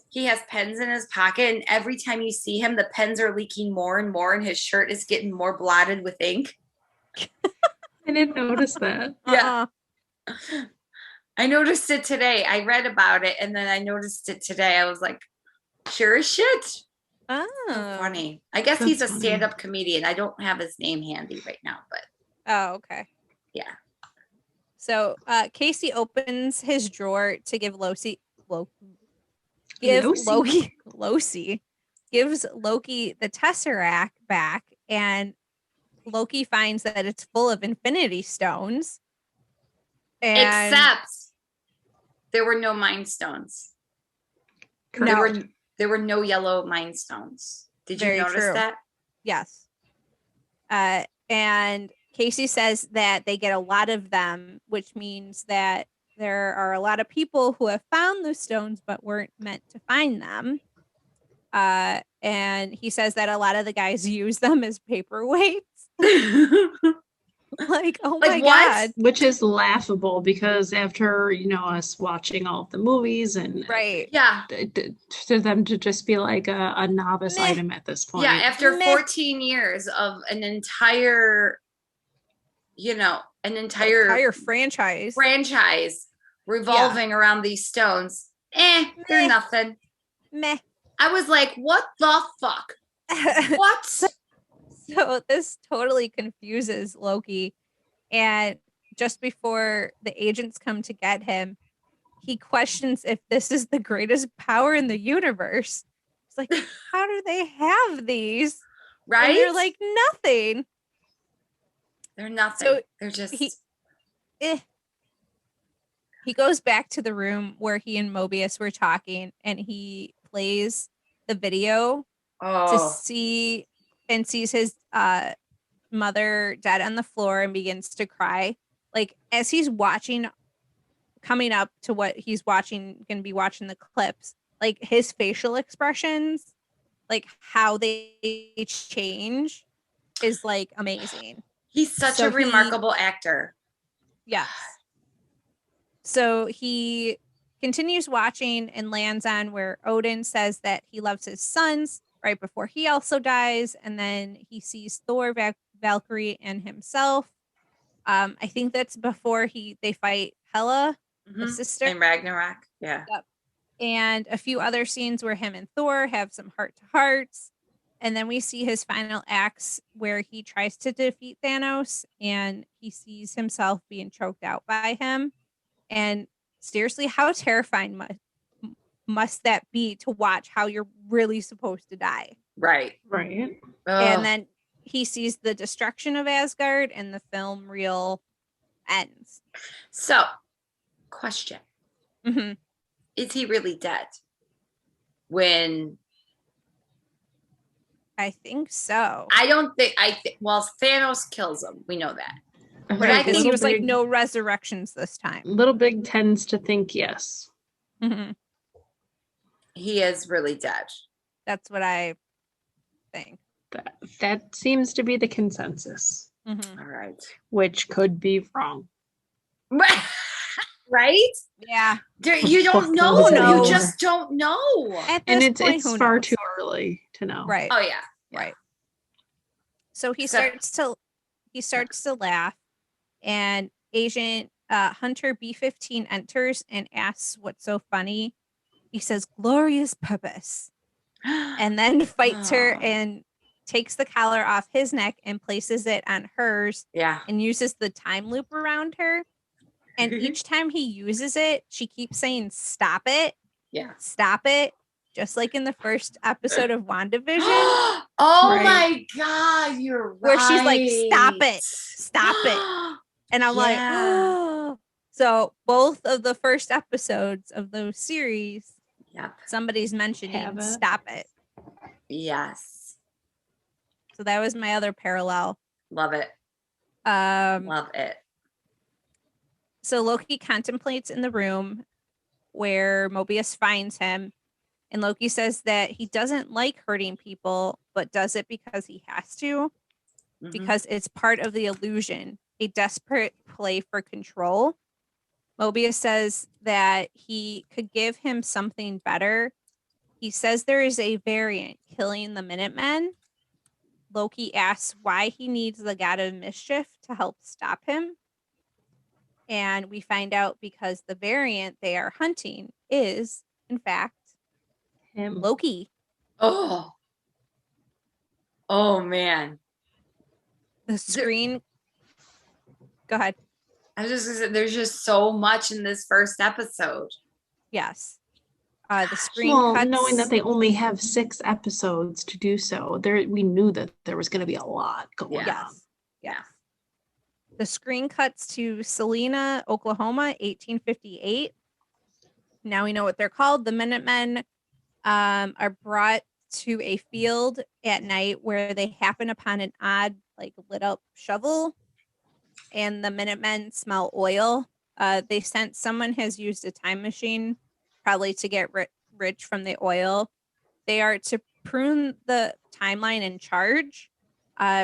he has pens in his pocket, and every time you see him, the pens are leaking more and more, and his shirt is getting more blotted with ink. I didn't notice that. Yeah. I noticed it today. I read about it, and then I noticed it today. I was like, sure as shit. Oh, so funny. I guess he's a stand-up comedian. I don't have his name handy right now, but okay. Yeah. So Casey opens his drawer to give Loki gives Loki the Tesseract back, and Loki finds that it's full of Infinity Stones. Except there were no Mind Stones. No. There were no yellow Mind Stones. Did you notice that? Yes. And Casey says that they get a lot of them, which means that there are a lot of people who have found the stones but weren't meant to find them. And he says that a lot of the guys use them as paperweights. Like, oh my God. Which is laughable because after, us watching all of the movies and to them to just be like a novice item at this point. Yeah, after 14 years of an entire franchise revolving around these stones. They're nothing. Meh. I was like, what the fuck? What? So this totally confuses Loki. And just before the agents come to get him, he questions if this is the greatest power in the universe. It's like, how do they have these? Right? And they're like, nothing. They're nothing. So they're just... He goes back to the room where he and Mobius were talking, and he plays the video to see and sees his mother dead on the floor and begins to cry. Like, as he's watching, coming up to what he's watching, gonna be watching the clips, like his facial expressions, like how they change is like amazing. He's such So a remarkable actor. Yes. So he continues watching and lands on where Odin says that he loves his sons right before he also dies. And then he sees Thor, Valkyrie, and himself. I think that's before they fight Hela, the sister. In Ragnarok. Yeah. Yep. And a few other scenes where him and Thor have some heart-to-hearts. And then we see his final acts where he tries to defeat Thanos and he sees himself being choked out by him. And seriously, how terrifying must that be to watch how you're really supposed to die? Right. Right. And then he sees the destruction of Asgard and the film reel ends. So, question. Mm-hmm. Is he really dead? When I think so. I don't think well, Thanos kills him. We know that. But I think there's like no resurrections this time. Little Big tends to think yes. Mm-hmm. He is really dead. That's what I think. That seems to be the consensus. Mm-hmm. All right. Which could be wrong. Right? Yeah. You don't know. You just don't know. And it's far too early to know. Right. Oh yeah. Right. So he starts to laugh, and Agent Hunter B-15 enters and asks what's so funny. He says, "Glorious purpose," and then fights her and takes the collar off his neck and places it on hers. Yeah. And uses the time loop around her. And each time he uses it, she keeps saying, "Stop it." Yeah. Stop it. Just like in the first episode of WandaVision. Oh my God, you're right. Where she's like, "Stop it. Stop it." And I'm like, oh. So both of the first episodes of those series, somebody's mentioning "Stop it." Yes. So that was my other parallel. Love it. Love it. So Loki contemplates in the room where Mobius finds him. And Loki says that he doesn't like hurting people, but does it because he has to, because it's part of the illusion, a desperate play for control. Mobius says that he could give him something better. He says there is a variant killing the Minutemen. Loki asks why he needs the god of mischief to help stop him. And we find out because the variant they are hunting is, in fact, Loki. Oh man. The screen. Go ahead. I was just gonna say, there's just so much in this first episode. Yes. The screen cuts. Knowing that they only have 6 episodes to do so, we knew that there was going to be a lot going on. Yeah. The screen cuts to Salina, Oklahoma, 1858. Now we know what they're called. The Minutemen are brought to a field at night where they happen upon an odd, like, lit up shovel, and the Minutemen smell oil. They sense someone has used a time machine, probably to get rich from the oil. They are to prune the timeline and charge.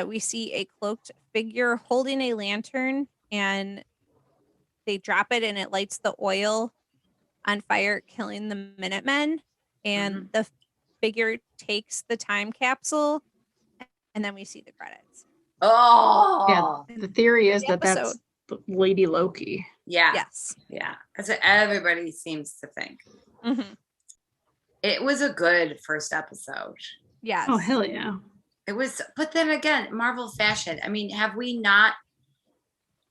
We see a cloaked figure holding a lantern, and they drop it and it lights the oil on fire, killing the Minutemen. And the figure takes the time capsule, and then we see the credits. Oh, yeah. The theory is that's Lady Loki. Yeah. Yes. Yeah. That's what everybody seems to think. It was a good first episode. Yes. Oh, hell yeah. It was, but then again, Marvel fashion. I mean, have we not?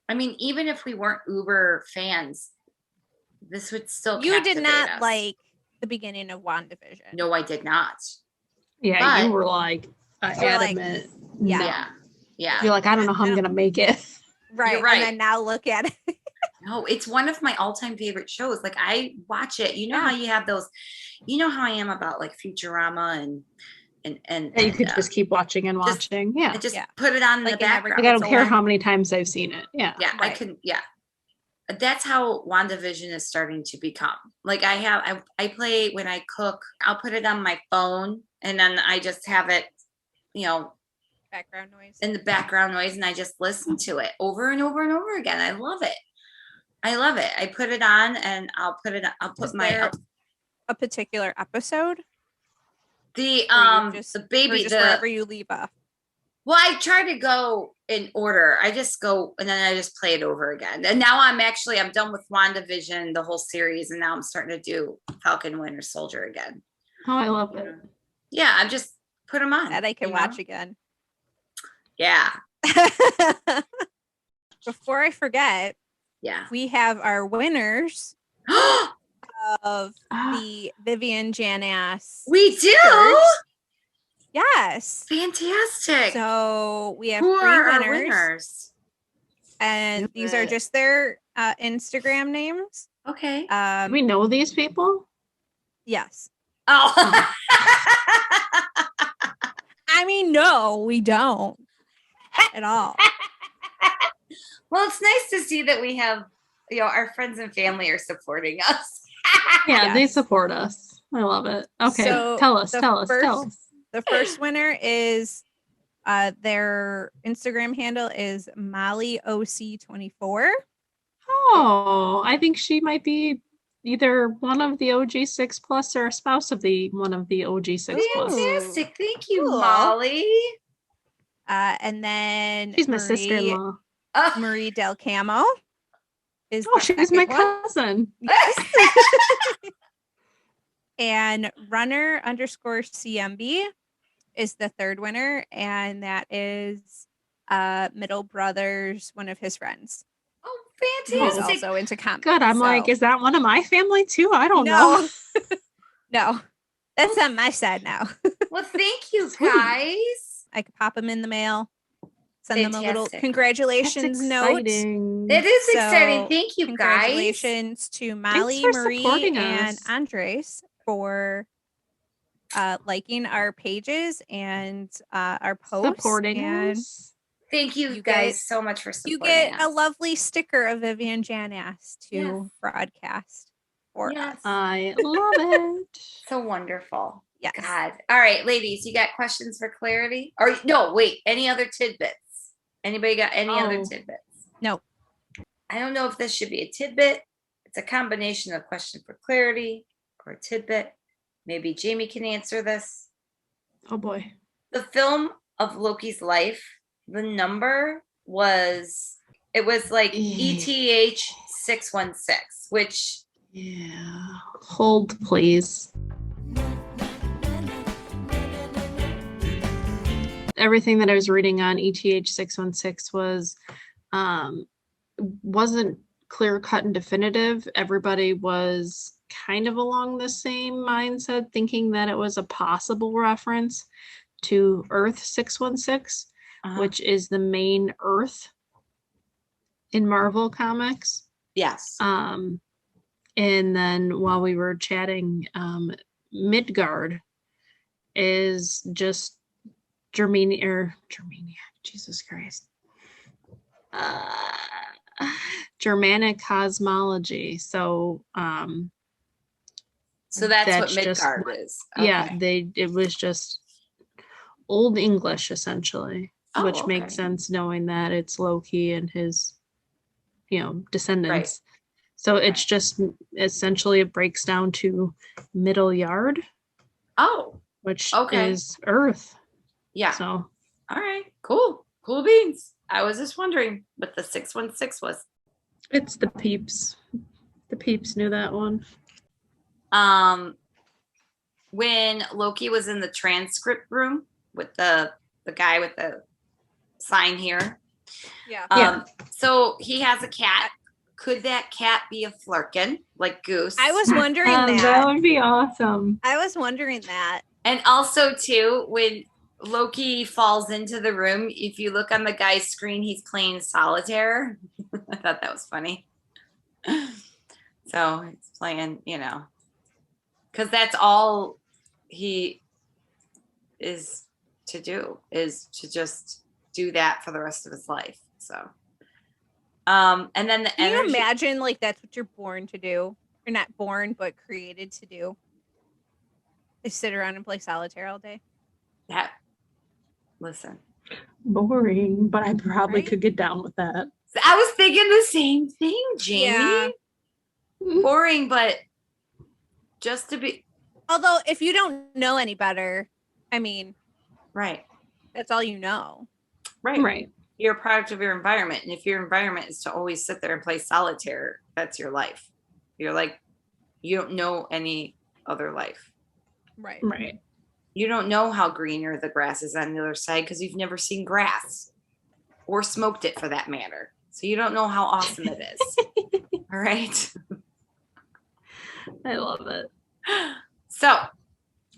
I mean, even if we weren't uber fans, this would still. You did not us. like the beginning of WandaVision. No, I did not. Yeah, but you were like adamant. Yeah. You're like, I don't know how I'm gonna make it. Right. You're right. And then now look at it. No, it's one of my all-time favorite shows. Like, I watch it. You know how you have those. You know how I am about like Futurama and you could just keep watching and watching. I just put it on in the background. Like, I don't care how many times I've seen it. Yeah. Yeah, right. I can. Yeah. That's how WandaVision is starting to become. Like, I play when I cook. I'll put it on my phone, and then I just have it, background noise. And the background noise, and I just listen to it over and over and over again. I love it. I put it on, and I'll put Is there a particular episode? The or baby, just wherever you leave off. Well, I try to go in order. I just go and then I just play it over again. And now I'm done with WandaVision, the whole series, and now I'm starting to do Falcon Winter Soldier again. Oh, I love it. Yeah, I've just put them on. That I can watch again. Yeah. Before I forget, we have our winners of the Vivian Janas. We do? Stickers. Yes. Fantastic. So we have Who 3 are our winners. winners. And these are just their Instagram names. Okay. Do we know these people? Yes. Oh. I mean, no, we don't at all. Well, it's nice to see that we have, our friends and family are supporting us. Yeah, they support us. I love it. Okay, so tell us. The first winner is their Instagram handle is MollyOC24. Oh, I think she might be either one of the OG6 plus or a spouse of one of the OG6 plus. Fantastic. Thank you, Molly. And then she's my sister-in-law. Marie Del Camo is she's my cousin. Yes. And runner_CMB is the third winner, and that is Middle Brothers, one of his friends. Oh, fantastic. Who's also into comics. Good. I'm like, is that one of my family too? I don't know. No, that's on my side now. Well, thank you, guys. I could pop them in the mail. Send them a little congratulations note. It is exciting. Thank you, congratulations to Molly, Marie, and Andres for liking our pages and our posts. Supporting us. Thank you guys so much for supporting us. You get a lovely sticker of Vivian Janas to broadcast for us. I love it. So wonderful. Yes. God. All right, ladies, you got questions for clarity? Or no, wait, any other tidbits? Anybody got any other tidbits? No. I don't know if this should be a tidbit. It's a combination of question for clarity or a tidbit. Maybe Jamie can answer this. Oh boy. The film of Loki's life, the number was like ETH616, which hold please. Everything that I was reading on ETH616 wasn't clear cut and definitive. Everybody was kind of along the same mindset, thinking that it was a possible reference to Earth 616, which is the main Earth in Marvel Comics. Yes. And then while we were chatting, Midgard is just Germania, Jesus Christ. Germanic cosmology. So that's what Midgard is. Okay. Yeah, it was just Old English essentially, which makes sense knowing that it's Loki and his descendants. Right. So it's just essentially it breaks down to Middle Yard. Oh. Which is Earth. Yeah. So all right. Cool beans. I was just wondering what the 616 was. It's the peeps. The peeps knew that one. When Loki was in the transcript room with the guy with the sign here. Yeah. So he has a cat. Could that cat be a flurkin like Goose? I was wondering that. That would be awesome. I was wondering that. And also too, when Loki falls into the room, if you look on the guy's screen, he's playing solitaire. I thought that was funny. So he's playing, because that's all he is to do, is to just do that for the rest of his life. So, and then can you imagine that's what you're born to do? Or not born, but created to do? Is sit around and play solitaire all day? Listen, Boring, but I probably Right? could get down with that. I was thinking the same thing, Jamie. Yeah. Boring, but just to be Although if you don't know any better, I mean, right. that's all you know. Right. Right. You're a product of your environment. And if your environment is to always sit there and play solitaire, that's your life. You're like, you don't know any other life. Right. Right. You don't know how greener the grass is on the other side because you've never seen grass or smoked it for that matter. So you don't know how awesome it is. All right. I love it. So,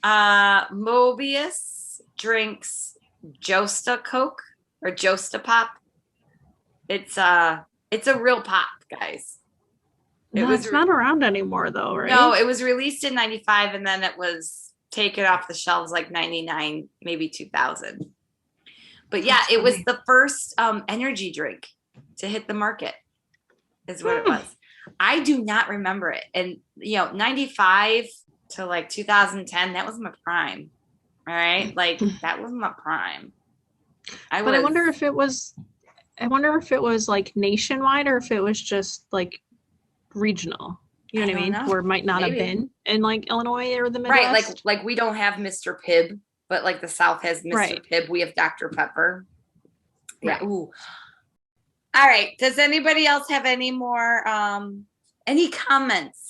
Mobius drinks Josta Coke or Josta Pop. It's a real pop, guys. It's not around anymore though, right? No, it was released in 95 and then it was taken off the shelves like 99, maybe 2000. But yeah, it was the first energy drink to hit the market is what it was. I do not remember it. And, 95 to like 2010, that was my prime. All right. Like that was my prime. I wonder if it was like nationwide or if it was just like regional. You know what I mean? Where it might not have been in like Illinois or the Midwest. Right. Like we don't have Mr. Pibb, but like the South has Mr. Pibb. We have Dr. Pepper. Yeah. Right. Ooh. All right. Does anybody else have any more any comments?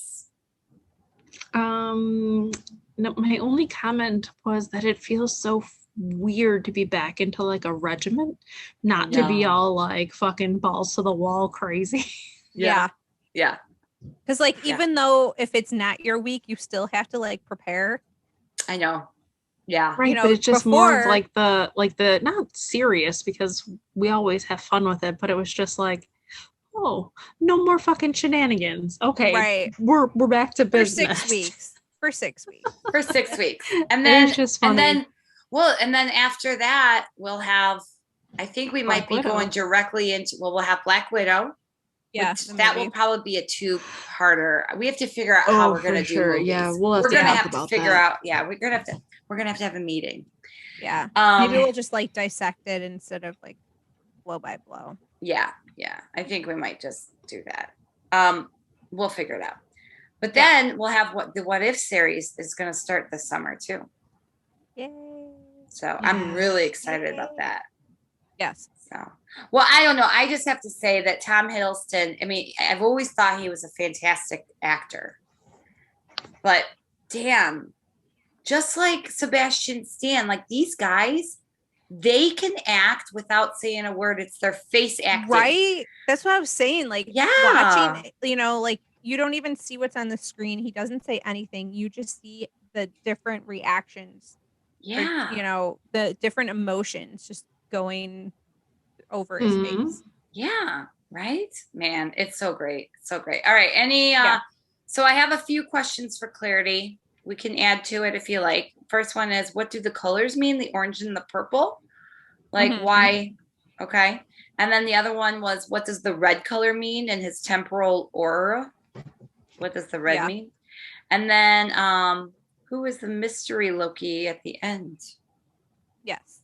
No, my only comment was that it feels so weird to be back into like a regiment, not to be all like fucking balls to the wall crazy. Yeah. Because like even though if it's not your week, you still have to like prepare. I know. Yeah. Right. But it's just more of like the not serious because we always have fun with it, but it was just like, oh, no more fucking shenanigans. Okay. Right. We're back to business. For 6 weeks. For 6 weeks. And then it's just funny. And then after that we'll have I think we might be going directly into we'll have Black Widow. Yeah. That will probably be a 2-parter. We have to figure out how we're gonna do movies. Yeah, we're gonna have to figure out. Yeah, we're gonna have to have a meeting. Yeah. Maybe we'll just like dissect it instead of like blow by blow. Yeah. I think we might just do that. We'll figure it out. But then we'll have the What If series is gonna start this summer too. Yay. So I'm really excited about that. Yes. So, well, I don't know. I just have to say that Tom Hiddleston, I mean, I've always thought he was a fantastic actor. But damn, just like Sebastian Stan, like these guys, they can act without saying a word. It's their face acting. Right? That's what I was saying. Like watching, like you don't even see what's on the screen. He doesn't say anything. You just see the different reactions. Yeah. Or, the different emotions just going over his face. Yeah. Right? Man, it's so great. So great. All right. So I have a few questions for clarity. We can add to it if you like. First one is, what do the colors mean? The orange and the purple? Like why? Okay. And then the other one was, what does the red color mean in his temporal aura? What does the red mean? And then who is the mystery Loki at the end? Yes.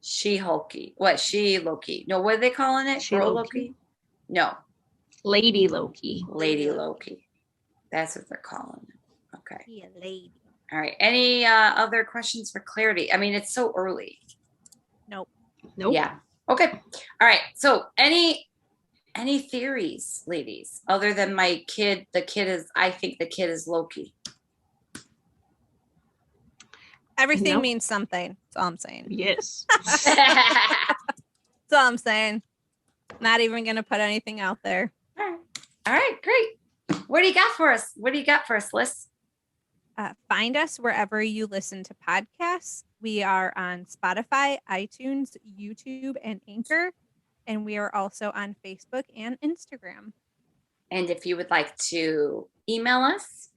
She-Hulky. What? She-Loki. No, what are they calling it? Girl Loki? No. Lady Loki. Lady Loki. That's what they're calling it. Okay. Yeah, lady. All right. Any other questions for clarity? I mean, it's so early. Nope. Yeah. Okay. All right. So any theories, ladies, other than my kid? I think the kid is Loki. Everything means something. That's all I'm saying. Yes. That's all I'm saying. Not even going to put anything out there. All right. Great. What do you got for us? Liz? Find us wherever you listen to podcasts. We are on Spotify, iTunes, YouTube, and Anchor. And we are also on Facebook and Instagram. And if you would like to email us,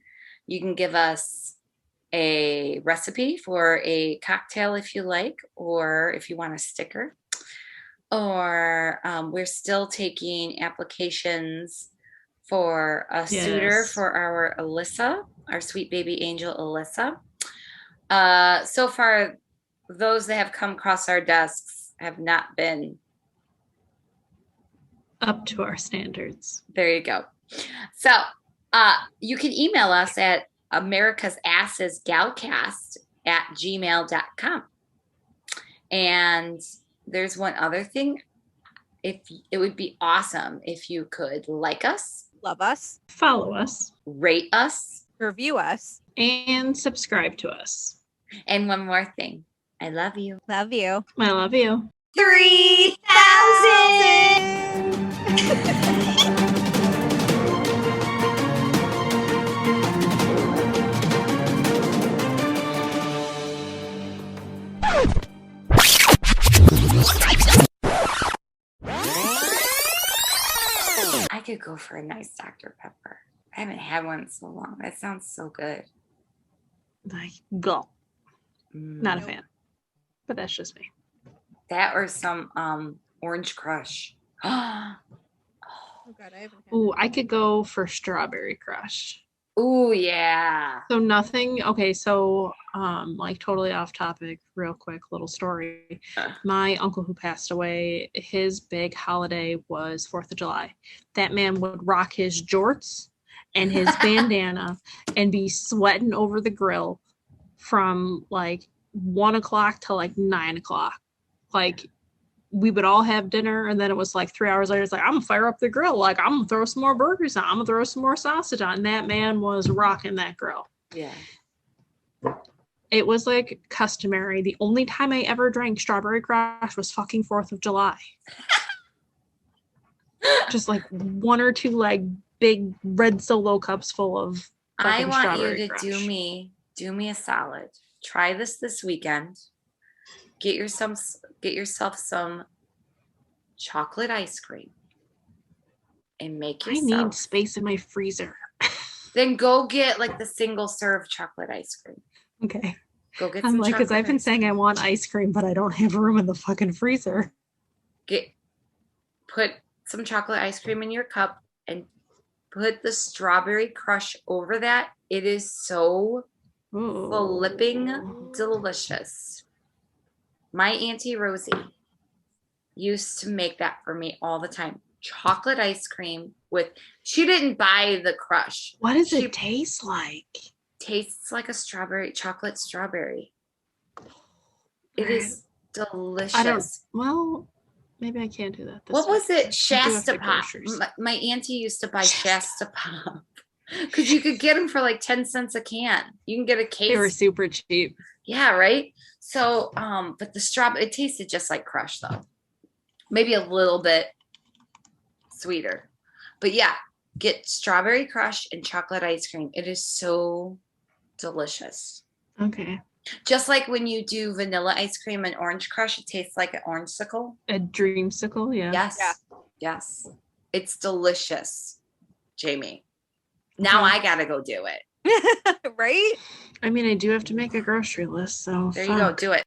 you can give us a recipe for a cocktail if you like, or if you want a sticker. Or we're still taking applications for a suitor for our Alyssa, our sweet baby angel Alyssa. So far, those that have come across our desks have not been up to our standards. There you go. So you can email us at americasassesgalcast@gmail.com. And there's one other thing. If it would be awesome if you could like us, Love us, follow us, rate us, review us, and subscribe to us. and one more thing. I love you. love you. I love you. 3,000! I could go for a nice Dr. Pepper. I haven't had one in so long. That sounds so good. Like, go. Not a Nope. fan. But that's just me. That or some Orange Crush. Oh God, I haven't had Ooh, I could go for Strawberry Crush. Ooh, yeah. So nothing. Okay, so like totally off topic, real quick little story. My uncle who passed away, his big holiday was 4th of July. That man would rock his jorts and his bandana and be sweating over the grill from like 1 o'clock to like 9 o'clock. Like we would all have dinner, and then it was like 3 hours later, it's like, I'm gonna fire up the grill. Like, I'm gonna throw some more burgers on. I'm gonna throw some more sausage on. And that man was rocking that grill. Yeah. It was like customary. The only time I ever drank Strawberry Crush was fucking 4th of July. Just like 1 or 2 like big red Solo cups full of I fucking want you Strawberry to Crush. do me a solid. Try this weekend. Get yourself some chocolate ice cream and make I yourself. need space in my freezer. Then go get like the single serve chocolate ice cream. Okay. Go get I'm some like, because chocolate I've been ice saying I cream. want ice cream, but I don't have room in the fucking freezer. Put some chocolate ice cream in your cup and put the Strawberry Crush over that. It is so flipping delicious. My Auntie Rosie used to make that for me all the time. Chocolate ice cream she didn't buy the crush. What does it taste like? Tastes like a chocolate strawberry. It is delicious. Well, maybe I can't do that. What was it? I do have Shasta the Pop. groceries. My auntie used to buy Shasta Pop because you could get them for like 10 cents a can. You can get a case. They were super cheap. Yeah, right. So, but the strawberry, it tasted just like Crush though. Maybe a little bit sweeter. But yeah, get Strawberry Crush and chocolate ice cream. It is so delicious. Okay. Just like when you do vanilla ice cream and Orange Crush, it tastes like an orange-sicle. A dreamsicle, yeah. Yes. Yeah. Yes. It's delicious, Jamie. Now I gotta go do it. right? I mean, I do have to make a grocery list, so There you go. Do it.